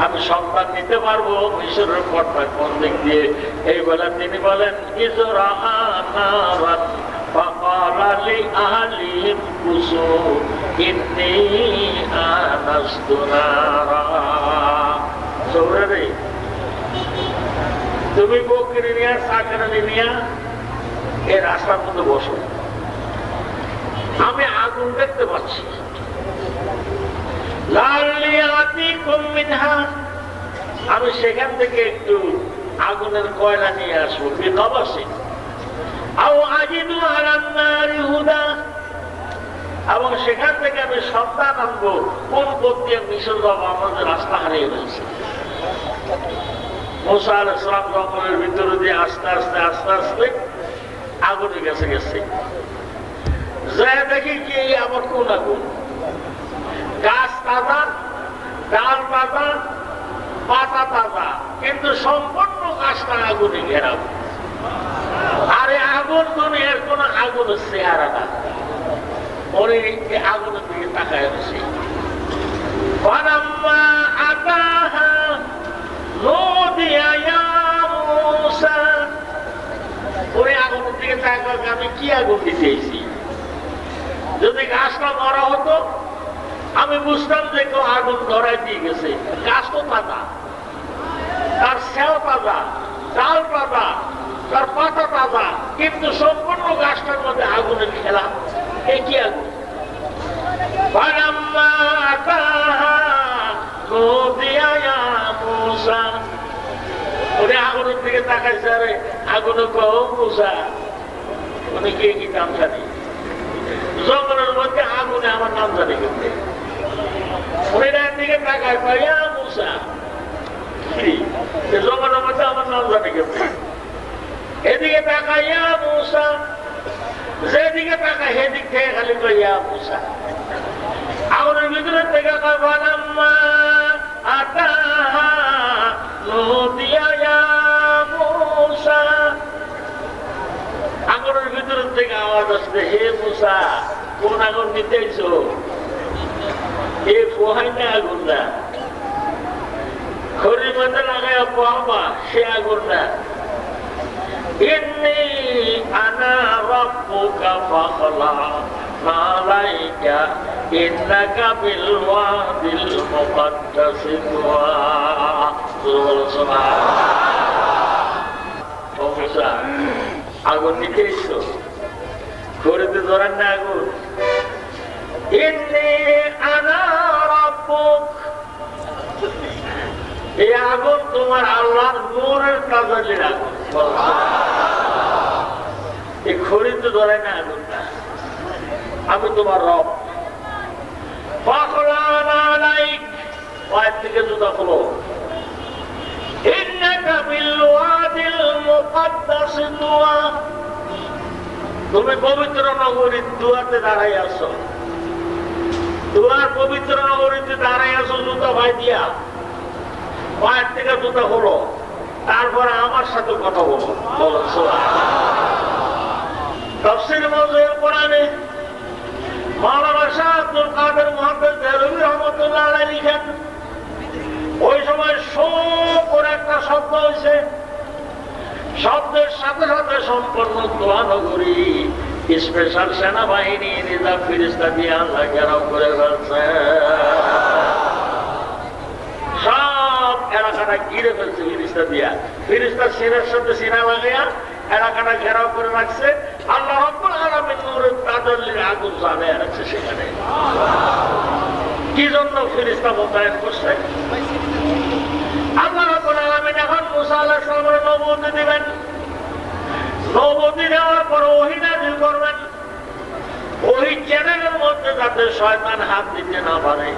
আমি সন্তান নিতে পারবো। মিশরের পথটা কোন দিক দিয়ে? এই বেলা তিনি বলেন, ইজরা নারান ফাকালা লিআহলিহিম কুসু ইন্নী আনাস্তু নারা। সৌরারে তুমি বকরি নিয়া, চাকরানি নিয়া এই রাস্তার মধ্যে বসো, আমি আগুন দেখতে পাচ্ছি। আমি সেখান থেকে একটু আগুনের কয়লা নিয়ে আসবো, এবং সেখান থেকে আমি সন্তান আনবো। কোন পথ দিয়ে মিশর যাবো? আমাদের রাস্তা হারিয়ে গেছে। মুসা আলাইহিস সালাম জঙ্গলের ভিতরে দিয়ে আস্তে আস্তে আস্তে আস্তে আগুনের কাছে গেছে। দেখি কি আমার কোন আগুন, গাছ তাজা, ডাল তাজা, পাতা তাজা, কিন্তু সম্পূর্ণ গাছটা আগুনে ঘেরাবো। আর এই আগুন দুনিয়ার কোন আগুনের চেহারা না, ওরে আগুনের দিকে তাকায় রয়েছে। ওরে আগুনের দিকে তাকায়, আমি কি আগুন দিতেছি? যদি গাছটা মরা হতো আমি বুঝতাম যে কেউ আগুন ধরাই দিয়ে গেছে। গাছ তো তাজা, তার সেও তাজা, ডাল তাজা, তার পাতা তাজা, কিন্তু সম্পূর্ণ গাছটার মধ্যে আগুনের খেলা। এ কি আগুন? আগুনের দিকে তাকাইছে, আরে আগুনে কও মুসা, উনি কে কি নাম জানি, জঙ্গলের মধ্যে আগুনে আমার নাম জানি কিন্তু ওনার দিকে তাকায় পাইয়া মুসা, জঙ্গলের মধ্যে আমার নাম জানি কিন্তু এদিকে তাকাইয়া মুসা, যেদিকে তাকায় সেদিক থেকে খালি কইয়া মুসা। আগুনের ভিতরে থেকে কয় বানাম্মা আতাহা নদিয়া মুসা। আগুনের ভিতরের থেকে আওয়াজ আসছে, হে মুসা কোন আগুন নিতেছ? এ পোহাই না আগুন না, খড়ির মধ্যে লাগাই পোহাবা সে আগুন না। ইন্নী আনা রাব্বুকা ফাখলা আলাইকা ইন্নাকা বিল ওয়াদিল মুকাদ্দাসি তুয়া। ও মুসা আগুন নিতে এসো, খড়িতে ধরেন না আগুন। ইন্নী আনা রাব্বুক, এই আগুন তোমার আল্লাহর নূরের তাজালির আগুন। এই খড়িতে ধরে না আগুনটা, আমি তোমার রব। পায়ের থেকে জুতা খোলো। তুমি পবিত্র নগরীর দুয়াতে দাঁড়াই আছো, দুয়ার পবিত্র নগরীতে দাঁড়াই আছো জুতা ভাই দিয়া। পায়ের থেকে জুতা খোলো, তারপরে আমার সাথে কথা বলো। বলো তাফসীর মাওজুয়ে কোরআনে মাওলানা শাহ আব্দুল কাদের মুহাদ্দিস দেহলভী রাহমাতুল্লাহ আলাইহি লিখেন, ওই সময় শো করে একটা শব্দ হয়েছে, শব্দের সাথে সাথে সম্পূর্ণ দোয়া নগরী স্পেশাল সেনাবাহিনী রিজার্ভ ফেরেশতা দিয়ে আল্লাহ ঘেরাও করে ফেলছে। সব এলাকাটা ঘিরে ফেলছে ফেরেশতা দিয়া, ফেরেশতা সিনার সাথে সিনা লাগাইয়া এলাকাটা ঘেরাও করে রাখছে। আল্লাহ রাব্বুল আলামিন নূরের তাজাল্লির আগুন জ্বালিয়ে রাখছে সেখানে। কি জন্য ফেরেশতা মোতায়েন করছে? আল্লাহ রাব্বুল আলামিন এখন মুসা আলাইহিস সালামের নবুয়ত দিবেন, নবুয়ত দেওয়ার পর ওহী নাযিল করবেন। ওই চ্যানেলের মধ্যে যাতে শয়তান হাত দিতে না পারে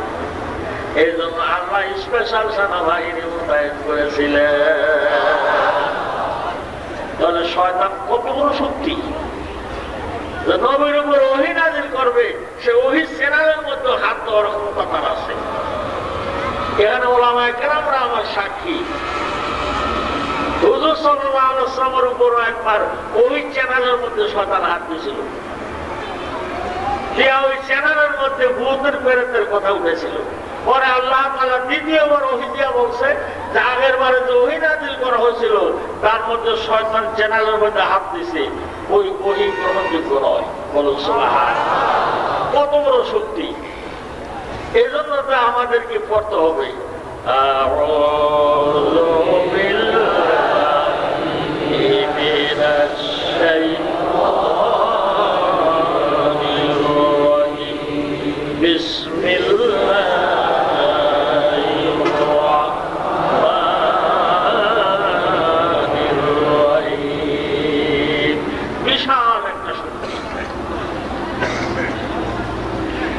এই জন্য আল্লাহ স্পেশাল সেনাবাহিনী মোতায়েন করেছিলেন। তাহলে শয়তান কত বড় শক্তি, নবীর উপর ওহী নাযিল করবে, সে ওহী চ্যানেলের মধ্যে হাত দেওয়ার ক্ষমতা তার আছে। এখানে ওলামায়ে কেরামরা আমার সাক্ষী। হুজুর সাল্লাল্লাহু আলাইহি ওয়াসাল্লামের উপর একবার ওই চ্যানেলের মধ্যে শয়তান হাত দিয়েছিল, ওই চ্যানেলের মধ্যে ভূতের প্রেতের কথা উঠেছিল। পরে আল্লাহ তাআলা দ্বিতীয়বার ওহী দিয়া বলছে যে আগের বারে যে ওহী নাযিল করা হয়েছিল তার মধ্যে শয়তান চ্যানেলের মধ্যে হাত দিছে, ওই ওহী গ্রহণযোগ্য নয়। বলুন সুবহানাল্লাহ। কত বড় শক্তি! এই জন্য তো আমাদেরকে পড়তে হবে আউযু বিল্লাহি মিনাশ শাইতানির রাজিম, বিসমিল্লাহির রাহমানির রাহিম। বিশাল একটা শক্তি।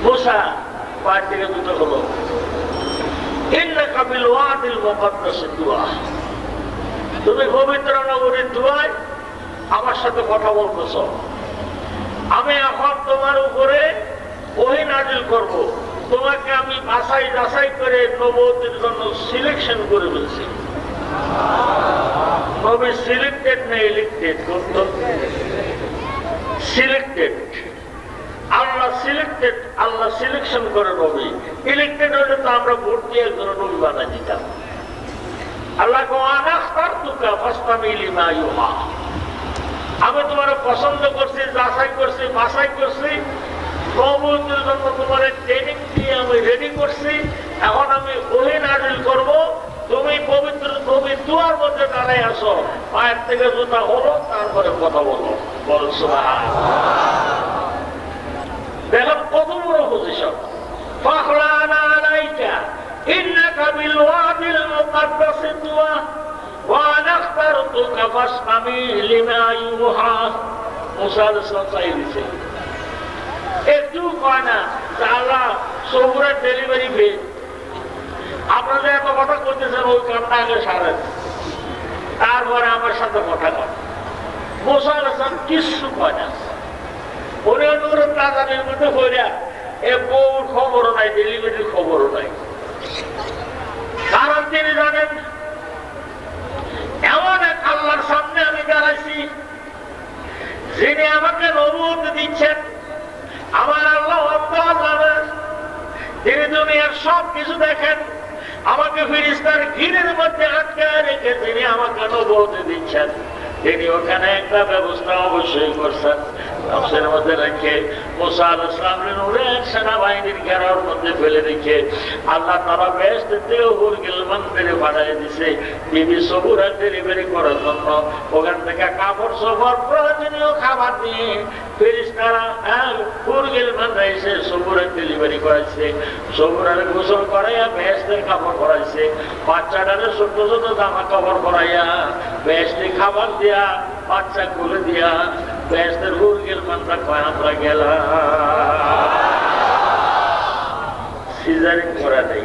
মুসা পায়ের থেকে দুটো হলো, ইন্নাকা বিল ওয়াদিল মুকাদ্দাসি তুয়া, তুমি পবিত্র নগরীর দুয়ায় আমার সাথে কথা বলতেছ। আমি এখন তোমার তোমার উপরে ওহী নাযিল করব, তোমাকে আমি বাছাই যাচাই করে নবুয়তের জন্য সিলেকশন করে ফেলছি। নবী সিলেক্টেড না ইলেক্টেড? সিলেক্টেড। আল্লাহ সিলেক্টেড, আল্লাহ সিলেকশন করে নবী। ইলেক্টেড হলে তো আমরা ভোট দিয়ে একজন নবী বানাই দিতাম। আল্লাহ আমি তোমার পছন্দ করছি, যাচাই করছি, বাছাই করছি, নবুয়তের জন্য তোমার ট্রেনিং দিয়ে আমি রেডি করছি। এখন আমি ওহী নাযিল করব, তুমি পবিত্র নবী দুয়ার মধ্যে দাঁড়াই আসো, পায়ের থেকে জুতা হলো, তারপরে কথা বলো। বল সুবহানাল্লাহ। দেখেন কত বড় পজিশন। ফাখলানা আলাইকা ইন্নাকা বিল ওয়াদিল মুকাদ্দাসি তুওয়া ওয়া আনা ইখতারতুকা ফাসতামি লিমা ইউহা। মুসা আলাইহিস সালাম চাই দিছে, একটু কয় না আল্লাহ সবুরের ডেলিভারি পেয়ে আপনাদের এত কথা করতেছেন, ওই কামটা আগে সারেন, তারপরে আমার সাথে কথা কন। মুসা আলাইহিস সালাম কিচ্ছু কয় না। উনি অনুরোধ রাজাদের মধ্যে হইয়া এ বউর খবরও নাই, ডেলিভারির খবরও নাই। কারণ তিনি জানেন এমন এক আল্লাহর সামনে আমি দাঁড়াইছি, যিনি আমাকে নবুয়ত দিচ্ছেন। আমার আল্লাহ অন্তর জানেন, তিনি দুনিয়ার সব কিছু দেখেন। আমাকে ফেরেশতার ঘিরের মধ্যে আটকায় রেখে তিনি আমাকে নবুয়ত দিচ্ছেন। তিনি ওখানে একটা ব্যবস্থা অবশ্যই করছেন। নফসের মধ্যে রেখে মুসা আলাইহিস সালামের নূরের সেনাবাহিনীর ঘেরার মধ্যে ফেলে রেখে আল্লাহ তাআলা বেহেশত থেকে হুর গিলমান বেড়ে পাঠিয়ে দিছে বিবি সবুরা ডেলিভারি করার জন্য। ওখান থেকে কাপড় সবর প্রয়োজনীয় খাবার দিয়ে ফেরেশতারা হুর গিলমান এসে সবুরের ডেলিভারি করাইছে। সবুরের গোসল করাইয়া বেহেশতের কাপড় পরাইছে। বাচ্চাটারে ছোট ছোট জামা কাপড় পরাইয়া বেহেশতি খাবার দিয়া বাচ্চা খুলে দিয়া বেহেশতের হুর গিলমানরা কয় আমরা গেলাম। সিজারিং করা নেই,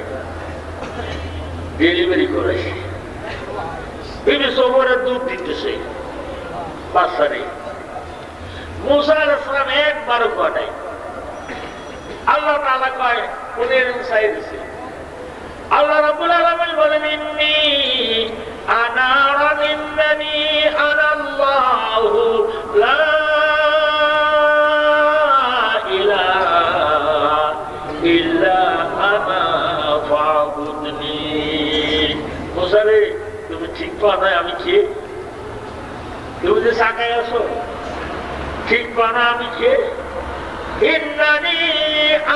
ডেলিভারি করাইছে। বিবি সবুরের দুধ দিতেছে, বাচ্চা নেই। মুসা আলাইহিস সালাম একবারও কয় নাই। আল্লাহ তাআলা কয় উনি চাই দিছে। আল্লাহ রাব্বুল আলামিন বলেন ইন্নী আনা রাব্বুনি আনাল্লাহু লা ইলাহা ইল্লা আনা ফাবুদনি। মুসা রে, তুমি ঠিক পাও না আমি কে? তুমি যে সাকায় আসো, ঠিক পাও না আমি কে? ইন্নানি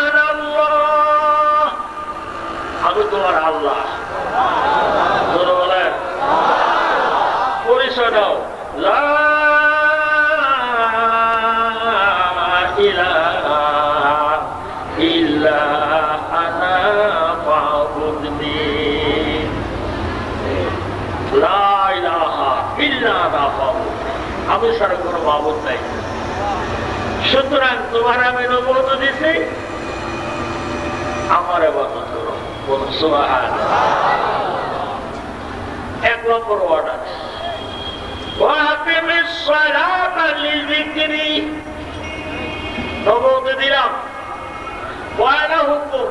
আনাল্লাহ, আমি তোমার আল্লাহ। বলেন পরিচয় দাও, লা ইলাহা ইল্লা আনা ফাবুদনি। লা ইলাহা ইল্লা আনা ফাবুদনি, আমি ছাড়া কোনো মাবুদ নাই। সুতরাং তোমার আমি নবুয়ত দিছি, আমার ইবাদত করো। বলুন সুবহানাল্লাহ। এক নম্বর অর্ডার, ওয়াকিমিস সালাতা লিযিকরি। নবুয়ত দিলাম, পয়লা হুকুম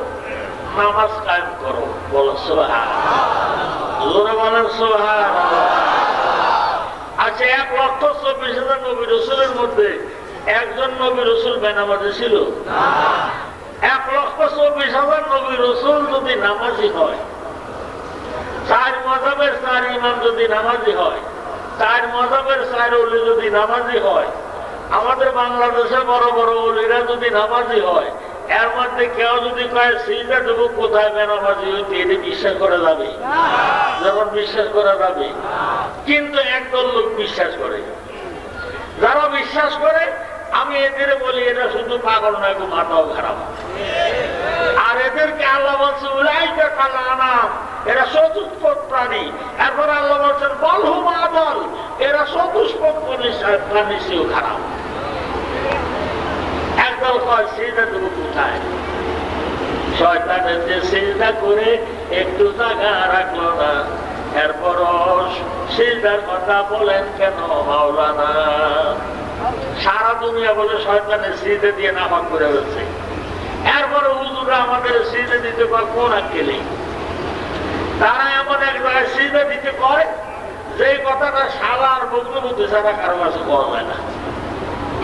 নামাজ কায়েম করো। বলুন সুবহানাল্লাহ। জোরে বলেন সুবহানাল্লাহ। আচ্ছা, 1,24,000 নবী রাসূলের মধ্যে একজন নবী রাসূল বেনামাজি ছিল? 1,24,000 নবী রাসূল যদি নামাজি হয়, 4 মাযহাবের 4 ইমাম যদি নামাজি হয়, 4 মাযহাবের 4 ওলি যদি নামাজি হয়, আমাদের বাংলাদেশে বড় বড় ওলিরা যদি নামাজি হয়, এর মধ্যে কেউ যদি কয় সিজদা দেব কোথায় বেনামাজি হইতে, এটি বিশ্বাস করা যাবে? যেমন বিশ্বাস করা যাবে। কিন্তু একদল লোক বিশ্বাস করে। যারা বিশ্বাস করে আমি এদের বলি এরা শুধু পাগল নয়, মাথাও খারাপ। আর এদেরকে আল্লাহ বলছে উলাইকা কাল আনাম, এরা চতুষ্পদ প্রাণী। এরপর আল্লাহ বলছেন বলহুম আদল, এরা চতুষ্পদ প্রাণী সেও খারাপ। একদল কয় সিজদা দেব কোথায়? শয়তানের যে সিজদা করে একটু জায়গা রাখলো না, এরপর সিজদার কথা বলেন কেন মাওলানা? সারা দুনিয়া বলে শয়তানের সিজদা দিয়ে নাপাক করে ফেলছে। এরপরে হুজুররা আমাদের সিজদা দিতে কয় কোন আক্কেলে? তারা এমন এক জায়গায় সিজদা দিতে কয় যে কথাটা শালা আর বঙ্গবন্ধু ছাড়া কারো কাছে পাওয়া যায় না।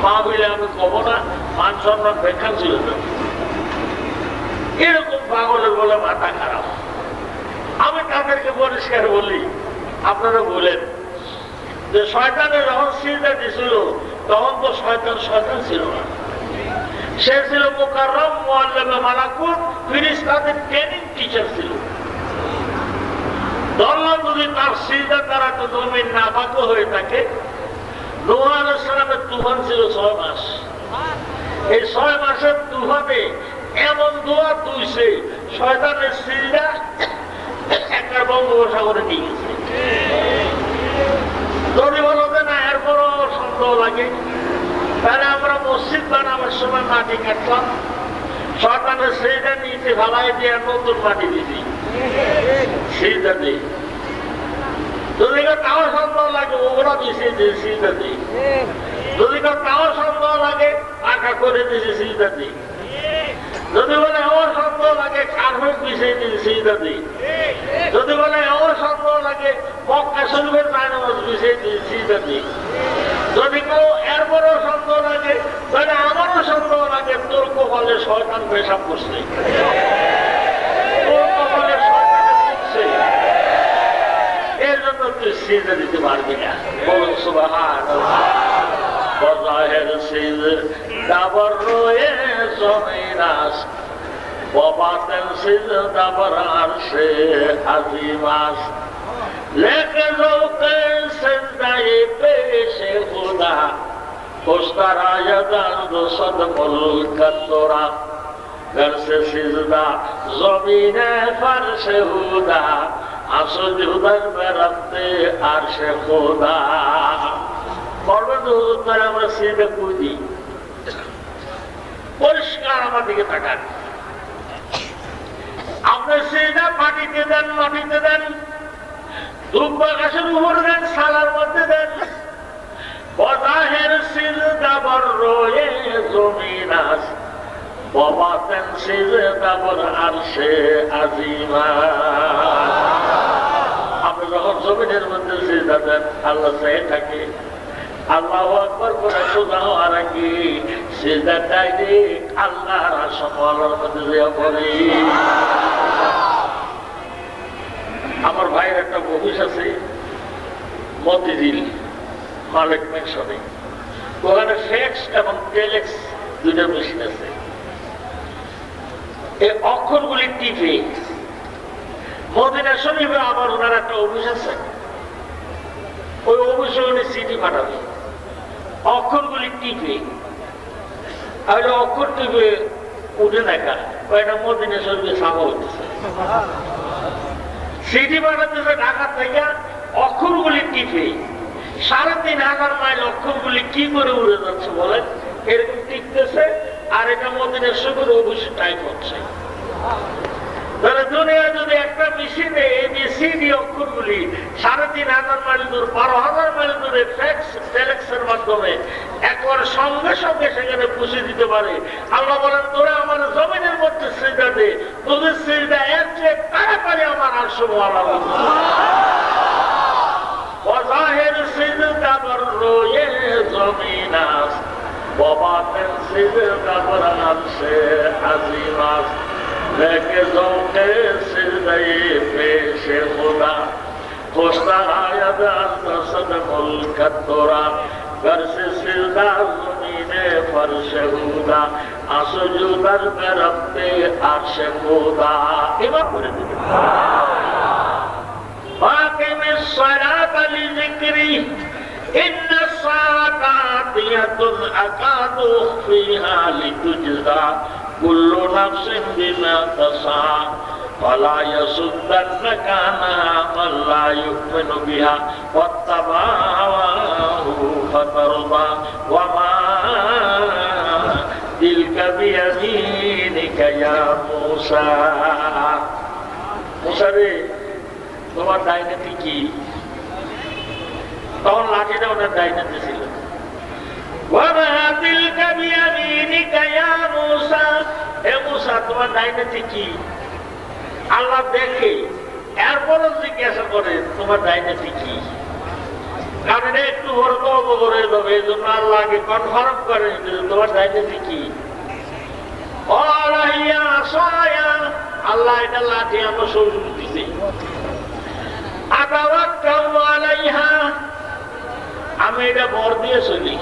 মা বলে আমি কব না, মান সম্মান বেখান ছিল না। এরকম পাগলের বলে মাথা খারাপ। আমি তাদেরকে পরিষ্কার বলি, আপনারা বলেন যে শয়তানের যখন সিজদা দিছিল তখন তো শয়তান শয়তান ছিল না, সে ছিল মুকাররম মুআল্লিমে মালাকুত, ফেরেশতাদের ট্রেনিং টিচার ছিল। ধরলাম যদি তার সিজদা দ্বারা তো জমিন নাপাক হয়ে থাকে। নূহ আলাইহিস সালামের তুফান ছিল 6 মাস। এই 6 মাসের তুফানে এমন দোয়া তুইছে শয়তানের সিজদা একটা বঙ্গোপসাগরে নিয়ে গেছে। যদি বলো যে না এরপরও সন্দেহ লাগে, তাহলে আমরা মসজিদ বানাবার সময় মাটি কাটলাম, শয়তানের সিজদা নিচে ফালাই দিয়ে নতুন মাটি দিছি সিজদা দিই। যদি তাও সন্দেহ লাগে ওগুলো দিছি যে সিজদা দিই। যদি তাও সন্দেহ লাগে পাকা করে দিছি সিজদা দিই। যদি বলে এমন সন্দেহ লাগে কার্পেট বিছিয়ে দিছি সিজদা দিই। যদি বলে এমন সন্দেহ লাগে মক্কা শরীফের নামাজ বিছিয়ে দিছি সিজদা দিই। যদি কেউ এরপরেও সন্দেহ লাগে তাহলে আমারও সন্দেহ লাগে তোর কপালে শয়তান পেশাব করছে, তোর কপালে শয়তানে ঢুকছে, এর জন্য তুই সিজদা দিতে পারবি না। বলুন সুবহানাল্লাহ। বজাহের সিজদা বরয়ে জমিনাস, বাতেন সিজদা বর আরশে আজিমাস, लेके रोके सिजदाए पेशे खुदा, खुशतरा यदंद सद मुल्क तोरा, घर से सिजदा ज़मीने फर्श हुदा, आसुजुदर में रखते अर्श खुदा। পরবর্তী হুজুর তারা আমরা সিজদা করে দিই। পরিষ্কার আমার দিকে তাকান। আপনি সিজদা মাটিতে দেন, মাটিতে দেন, ধূপ বাতাসের উপর দেন, সালার মধ্যে দেন। বজাহের সিজদা বরয়ে জমিনাস, বাতেন সিজদা বর আরশে আজিমাস। আপনি যখন জমিনের মধ্যে সিজদা দেন আল্লাহ চেয়ে থাকে। আল্লাহু আকবার করে সোজা হওয়ার আগে সিজদা ডাইরেক্ট আল্লাহর আসমানের মধ্যে দেওয়া পড়ে। আমার ভাইয়ের একটা অফিস আছে মতিঝিল মালিক মেনশনে, ওখানে ফ্যাক্স এবং টেলেক্স দুইটা মেশিন আছে। এই অক্ষরগুলি টিপে মদিনা শরীফে আবার ওনার একটা অফিস আছে, ওই অফিসে উনি চিঠি পাঠাবে অক্ষরগুলি টিপে। আর অক্ষর টিপে উঠে দেখা ওইটা মদিনা শরীফে ছাপা হইতেছে। সিটি বানাতেছে ঢাকা থেকে, অক্ষরগুলি টিপে ৩,৫০০ মাইল অক্ষরগুলি কি করে উড়ে যাচ্ছে বলেন, এরকম টিপতেছে আর এটা মদিনার শরীফের অবশ্যই টাইপ হচ্ছে। তাহলে দুনিয়ায় যদি একটা মেশিনে এবিসিডি অক্ষরগুলি ৩,৫০০ মাইল দূর, ১২,০০০ মাইল দূরে ফ্যাক্স টেলেক্সের মাধ্যমে একবার সঙ্গে সঙ্গে সেখানে পৌঁছে দিতে পারে, আল্লাহ বলেন তোরা আমার জমিনের মধ্যে সিজদা দে, তোদের সিজদা এর চেয়ে তাড়াতাড়ি আমার আরশে মুআল্লা হবে। ওয়াজাহির সিজদা বরয়ে জমিনাস, বাতেন সিজদা বর আরশে আজিমাস, लेके ज़ौक़े सिजदाए पेशे खुदा, खुशतरा यदंद सद मुल्क तोरा, घर से सिजदा ज़मीने फर्श हुदा, आसुजुदर में रखते अर्श खुदा। इमाम बोले बाकी में सलात अली ज़िक्री, इन्न साअता आतियतुन अकादु उख़फ़ीहा लितुजज़ा कुल्लु नफ्सिन बिमा तसा, फला यसुद्दन्नका मन ला युमिनु बिहा, वत्तबा हवाहु फतरदा, वमा तिल्का बियमीनिका या मूसा। मूसा रे তোমার ডাইনাটি কি? তখন লাঠিটা ওনার ডাইনাতে ছিল। তোমার ডাইনেতে কি? আল্লাহ দেখে এরপরও জিজ্ঞাসা করে তোমার ডাইনেতে কি? কারণ একটু বড় গল্প করে দেবে, এই জন্য আল্লাহকে কনফার্ম করে তোমার ডাইনেতে কি? আল্লাহ এটা লাঠি আমার শ্বশুর দিছে। আমি এটা ভর দিয়ে চলি।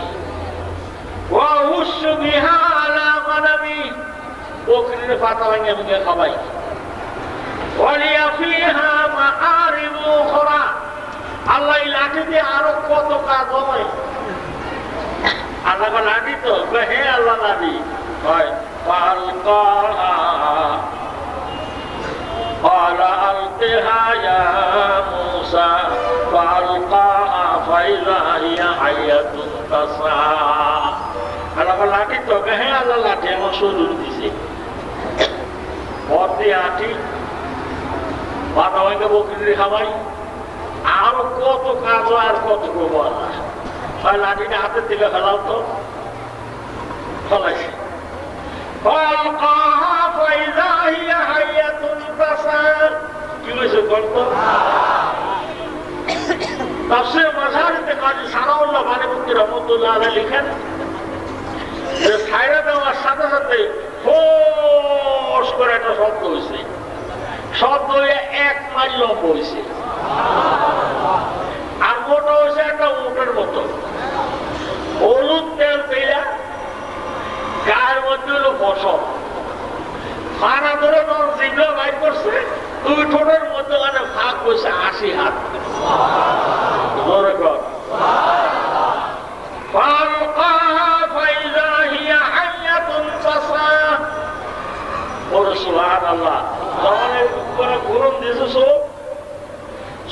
বকরির পাতা ভেঙে ভেঙে খাবাই। আল্লাহ লাঠি দিয়ে আরো কত কাজ হয়। আল্লাহ লাঠি তো হে আল্লাহ লাঠি হয়। قال ألقها يا موسى فألقاها فإذا هي حية تسعى। আল্লাহ লাঠি তো হে আল্লাহ লাঠি আমার শরীর দিছে। পথে আঠি পাতা ভাঙে বকরি খাবাই, আরো কত কাজ আর কত করবো আল্লাহ। লাঠিটা হাতের থেকে ফেলাও তো, ফলাইছে। কি হয়েছে গল্প? তাফসীর মাঝারিতে কাজী সানাউল্লাহ বানীমুক্তি রহমতুল্লাহ আলাইহি লিখেন যে ছাইরা দেওয়ার সাথে সাথে ফোস করে একটা শব্দ হয়েছে। শব্দ হয়ে 1 মাইল লম্বা হয়েছে, আর মোটা হয়েছে একটা উটের মতো। হলুদ তেল পেলা গায়ের মধ্যে হলো ফসল, ফানা ধরে জিভা বাইর করছে, 2 ঠোঁটের মধ্যে মানে ফাঁক হয়েছে 80 হাত।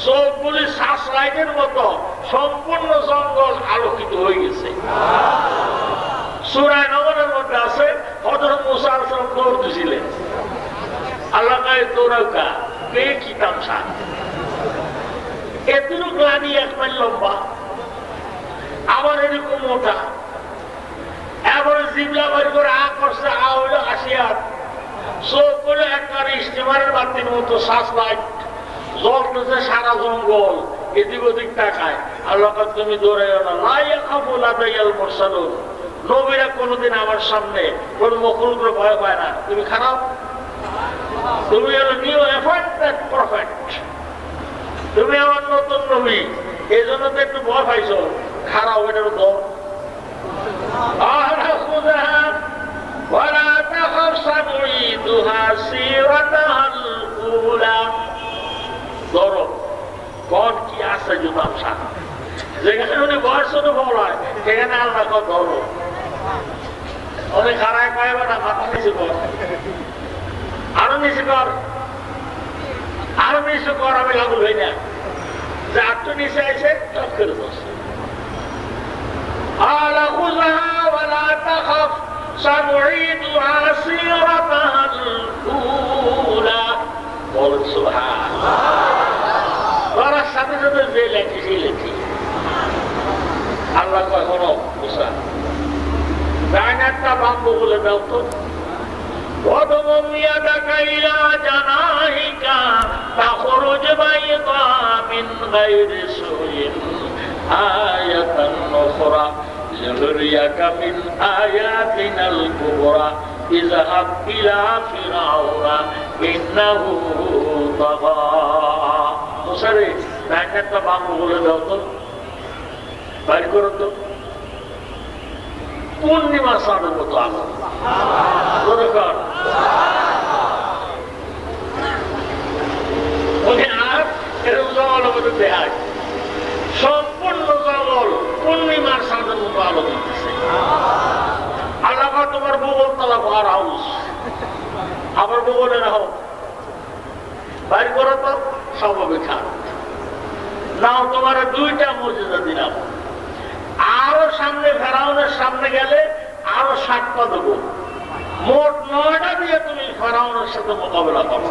সবগুলি শ্বাস লাইটের মতো সম্পূর্ণ জঙ্গল আলোকিত হয়ে গেছে। সূরা নমলের মধ্যে আছে হযরত মুসা আলাইহিস সালাম দৌড় দিয়েছিলেন। আল্লাহ কয় দৌড়াউকা কে কি তামসা, এতটুক লাঠি 1 মাইল লম্বা, আবার এরকম মোটা, এবার জিবলা বাড়ি করে আ করছে, আ হইল 80 হাত। সবগুলো একটা স্টিমারের বাতির মতো শ্বাস লাইট জ্বলতেছে সারা জঙ্গল, এদিক ওদিক তাকায়। আল্লাহ কয় তুমি দৌড়াইও না, লা ইয়াখাফু লাদাইয়াল মুরসালুন। নবীরা কোনদিন আমার সামনে কোন মখলুকের ভয় পায় না। তুমি খারাপ, তুমি হলো নিউ অ্যাপয়েন্টেড প্রফেট, তুমি আমার নতুন নবী, এই জন্য তো একটু ভয় পাইছো। খারাপ এটার তো ধরো কোন কি আছে জুতামসা, যেখানে উনি বয়স বল হয় সেখানে আল্লাহ ধরো। অনেক খারাপ পাইবে না, মাথা নিচে কর, আরো নিচে কর, আরো নিচে কর। আমি লাগুল হই না যে আটটু নিচে আছে সব করে বসে। করার সাথে সাথে যে লেখি সেই লেখি। আল্লাহ কয় হলো মুসা ডাইনারটা বাম্বু বলে দাও তো। ডাইনারটা বাম্বু বলে দাও তো, বাইর করো তো। পূর্ণিমা চাঁদের মতো আলো, সম্পূর্ণ জঙ্গল পূর্ণিমার চাঁদের মতো আলো দিতেছে। আল্লাহ তোমার বগল তলা পাওয়ার হাউস, আবার বগলে রাখো, বাইর করো তো স্বাভাবিক হাত নাও। তোমার 2টা মর্যাদা দিলাম। আরো সামনে ফেরাউনের সামনে গেলে আরো 60 পা দেবো, মোট 9টা দিয়ে তুমি ফেরাউনের সাথে মোকাবেলা করো।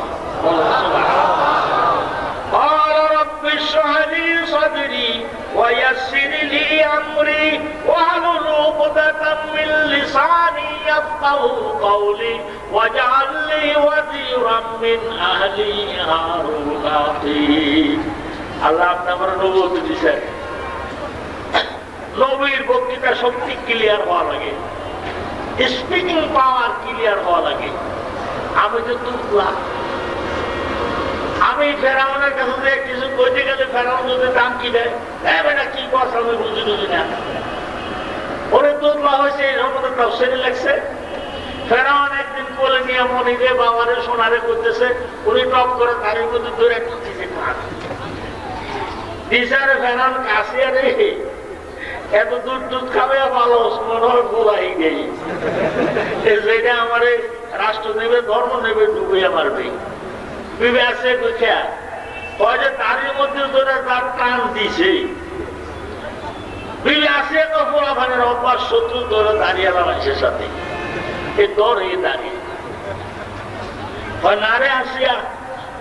উকদাতাম মিন লিসানি ইয়াফকাহু কওলি ওয়াজআল লি ওয়াজিরাম মিন আহলি হারুন আখি। আল্লাহ আপনার নবুয়ত দিয়েছেন, নবীর বক্তৃতা শক্তি ক্লিয়ার হওয়া লাগে, স্পিকিং পাওয়ার ক্লিয়ার হওয়া লাগে। আমি তো তুললাম, আমি ফেরাউনের কাছে কিছু কইতে গেলে ফেরাউন যদি দাম কি দেয়, বেটা কি বস আমি বুঝি বুঝি না। ওরে তুললা হয়েছে এই সম্বন্ধে তফসিরে লেখছে। ফেরাউন একদিন বলে নিয়ে মনিরে বাবারে সোনারে করতেছে, উনি টপ করে তারির মধ্যে ধরে একটু চিঠি খান দিশারে ফেরাউন কাশিয়া রে এত দুধ দুধ খাবে ভালো মনে হয় বলাই নেই, যেটা আমার রাষ্ট্র নেবে ধর্ম নেবে ডুবিয়ে মারবে। বিবে আছে বুঝা হয় যে তারির মধ্যে ধরে তার টান দিছে, বিবে আছে তো পোলাভানের অভ্যাস শত্রু ধরে দাঁড়িয়ে মানুষের সাথে এই দর এই দাঁড়িয়ে হয় নারে আসিয়া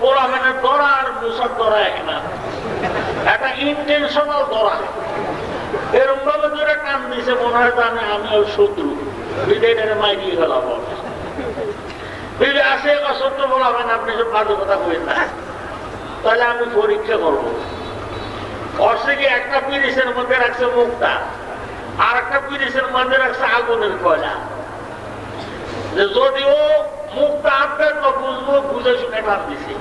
পোলাভানের দরা আর মুসার দরা এক না, একটা ইন্টেনশনাল দরা এরকম ভাবে ধরে টান দিছে মনে হয় জানে আমি ওর শত্রু, বিদায় মাইরিয়ে ফেলাবো। বিবে আসে সত্য বলাবেন আপনি সব বাজে কথা কইেন না, তাহলে আমি পরীক্ষা করবো। অর্ষে একটা পিরিসের মধ্যে রাখছে মুক্তা, আর একটা পিরিসের মধ্যে রাখছে আগুনের কয়লা। যদি ও মুক্তা আসবে তো বুঝবো, বুঝে শুনে টান দিছি।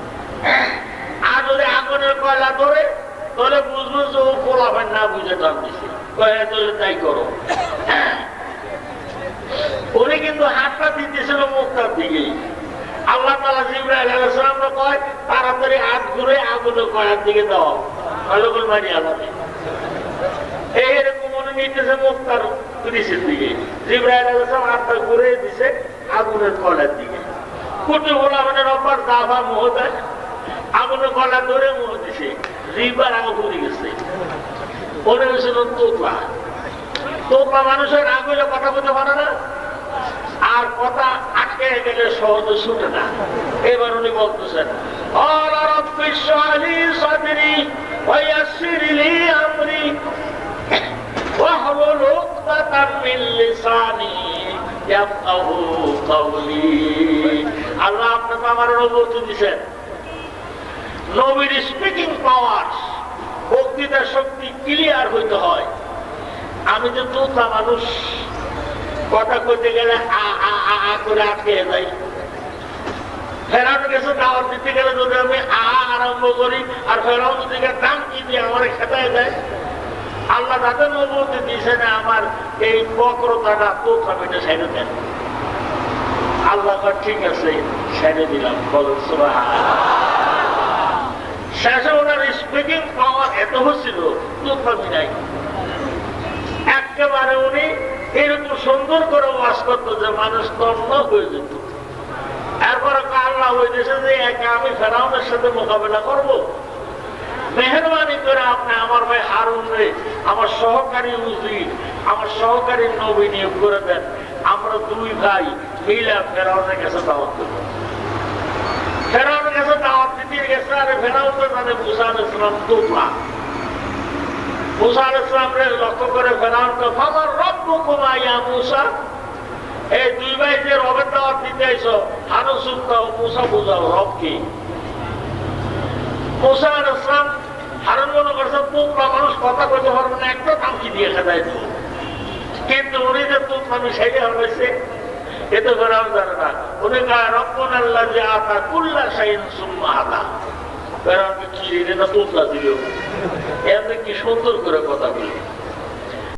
আর যদি আগুনের কয়লা ধরে তাহলে বুঝবো যে ও বলাবেন না বুঝে টান দিছি, তাই করো। উনি কিন্তু হাতটা দিতেছিল মুক্তার দিকে। আল্লাহ তাআলা জিবরাইল আলাইহিস সালামকে কয় তাড়াতাড়ি হাত ঘুরে আগুনের কয়লার দিকে দাও, আলোগুল মারি আলাদা। এইরকম মনে নিতেছে মুক্তার পিরিসের দিকে, জিবরাইল আলাইহিস সালাম হাতটা ঘুরে দিছে আগুনের কয়লার দিকে। কুটু গোলামের অব্বার দাফা মোহ দেয়, আগুনের কয়লা ধরে মোহ দিছে, জিবার আগুন ঘুরে গেছে। মনে হয়েছিল তোতলা, তোতলা মানুষের আগুনে কথা বলতে পারে না, আর কথা আটকে গেলে সহজে ছুটে না। এবার উনি বলতেছেন আল্লাহ আপনাকে আমার অনুভূতি দিচ্ছেন, নবীর স্পিকিং পাওয়ার বক্তৃতার শক্তি ক্লিয়ার হইতে হয়। আমি তো তোতা মানুষ, কথা কইতে গেলে করে আটকে যাই। ফেরাউনের কাছে দাওয়াত দিতে গেলে যদি আমি আরম্ভ করি আর ফেরাউন যদি দাম কি দিয়ে আমার খেতায় দেয়, আল্লাহ তাদের অনুমতি দিয়েছে না আমার এই বক্রতাটা তোতা মেটে সাইডে দেন। আল্লাহ ঠিক আছে সাইডে দিলাম, বলেন সুবহানাল্লাহ। শেষে ওনার স্পিকিং পাওয়ার এত হচ্ছিল তোতা মিলাই একেবারে উনি এরকম সুন্দর করে ওয়াজ করতো যে মানুষ তন্ন হয়ে যেত। এরপরে আল্লাহ হয়েছে যে একা আমি ফেরাউনের সাথে মোকাবেলা করব, মেহরবানি করে আপনি আমার ভাই হারুন রে আমার সহকারী উজির, আমার সহকারী নবী নিয়োগ করে দেন, আমরা দুই ভাই মিলে ফেরাউনের কাছে দাওয়াত দেব। ফেরাউনের কাছে দাওয়াত দিতে গেছে, আরে ফেরাউনের মানে মুসা আলাইহিস সালাম তোতলা। মুসা আলাইহিস সালামকে লক্ষ্য করে ফেরাউনকে ফামার রব্বুকুমা ইয়া মুসা, এই দুই ভাই যে রবের দাওয়াত দিতে আইছো, হারুন সুলতান মুসা বুঝাও রব কি। মুসা আলাইহিস সালাম হারুন মনে করছে তোতলা মানুষ কথা কইতে পারবে না, একটা থামকি দিয়ে খেদাই দেব, কিন্তু উনি যে তোতলা মিশাইলে হয়েছে এতে ফেরাউন জানে না। উনি কয় রব্বুনা আল্লাযী আতা কুল্লা শাইইন সুম্মা হাদা। ফেরাউনকে কি এটা তোতলা দিল, এমনি কি সুন্দর করে কথা বলি।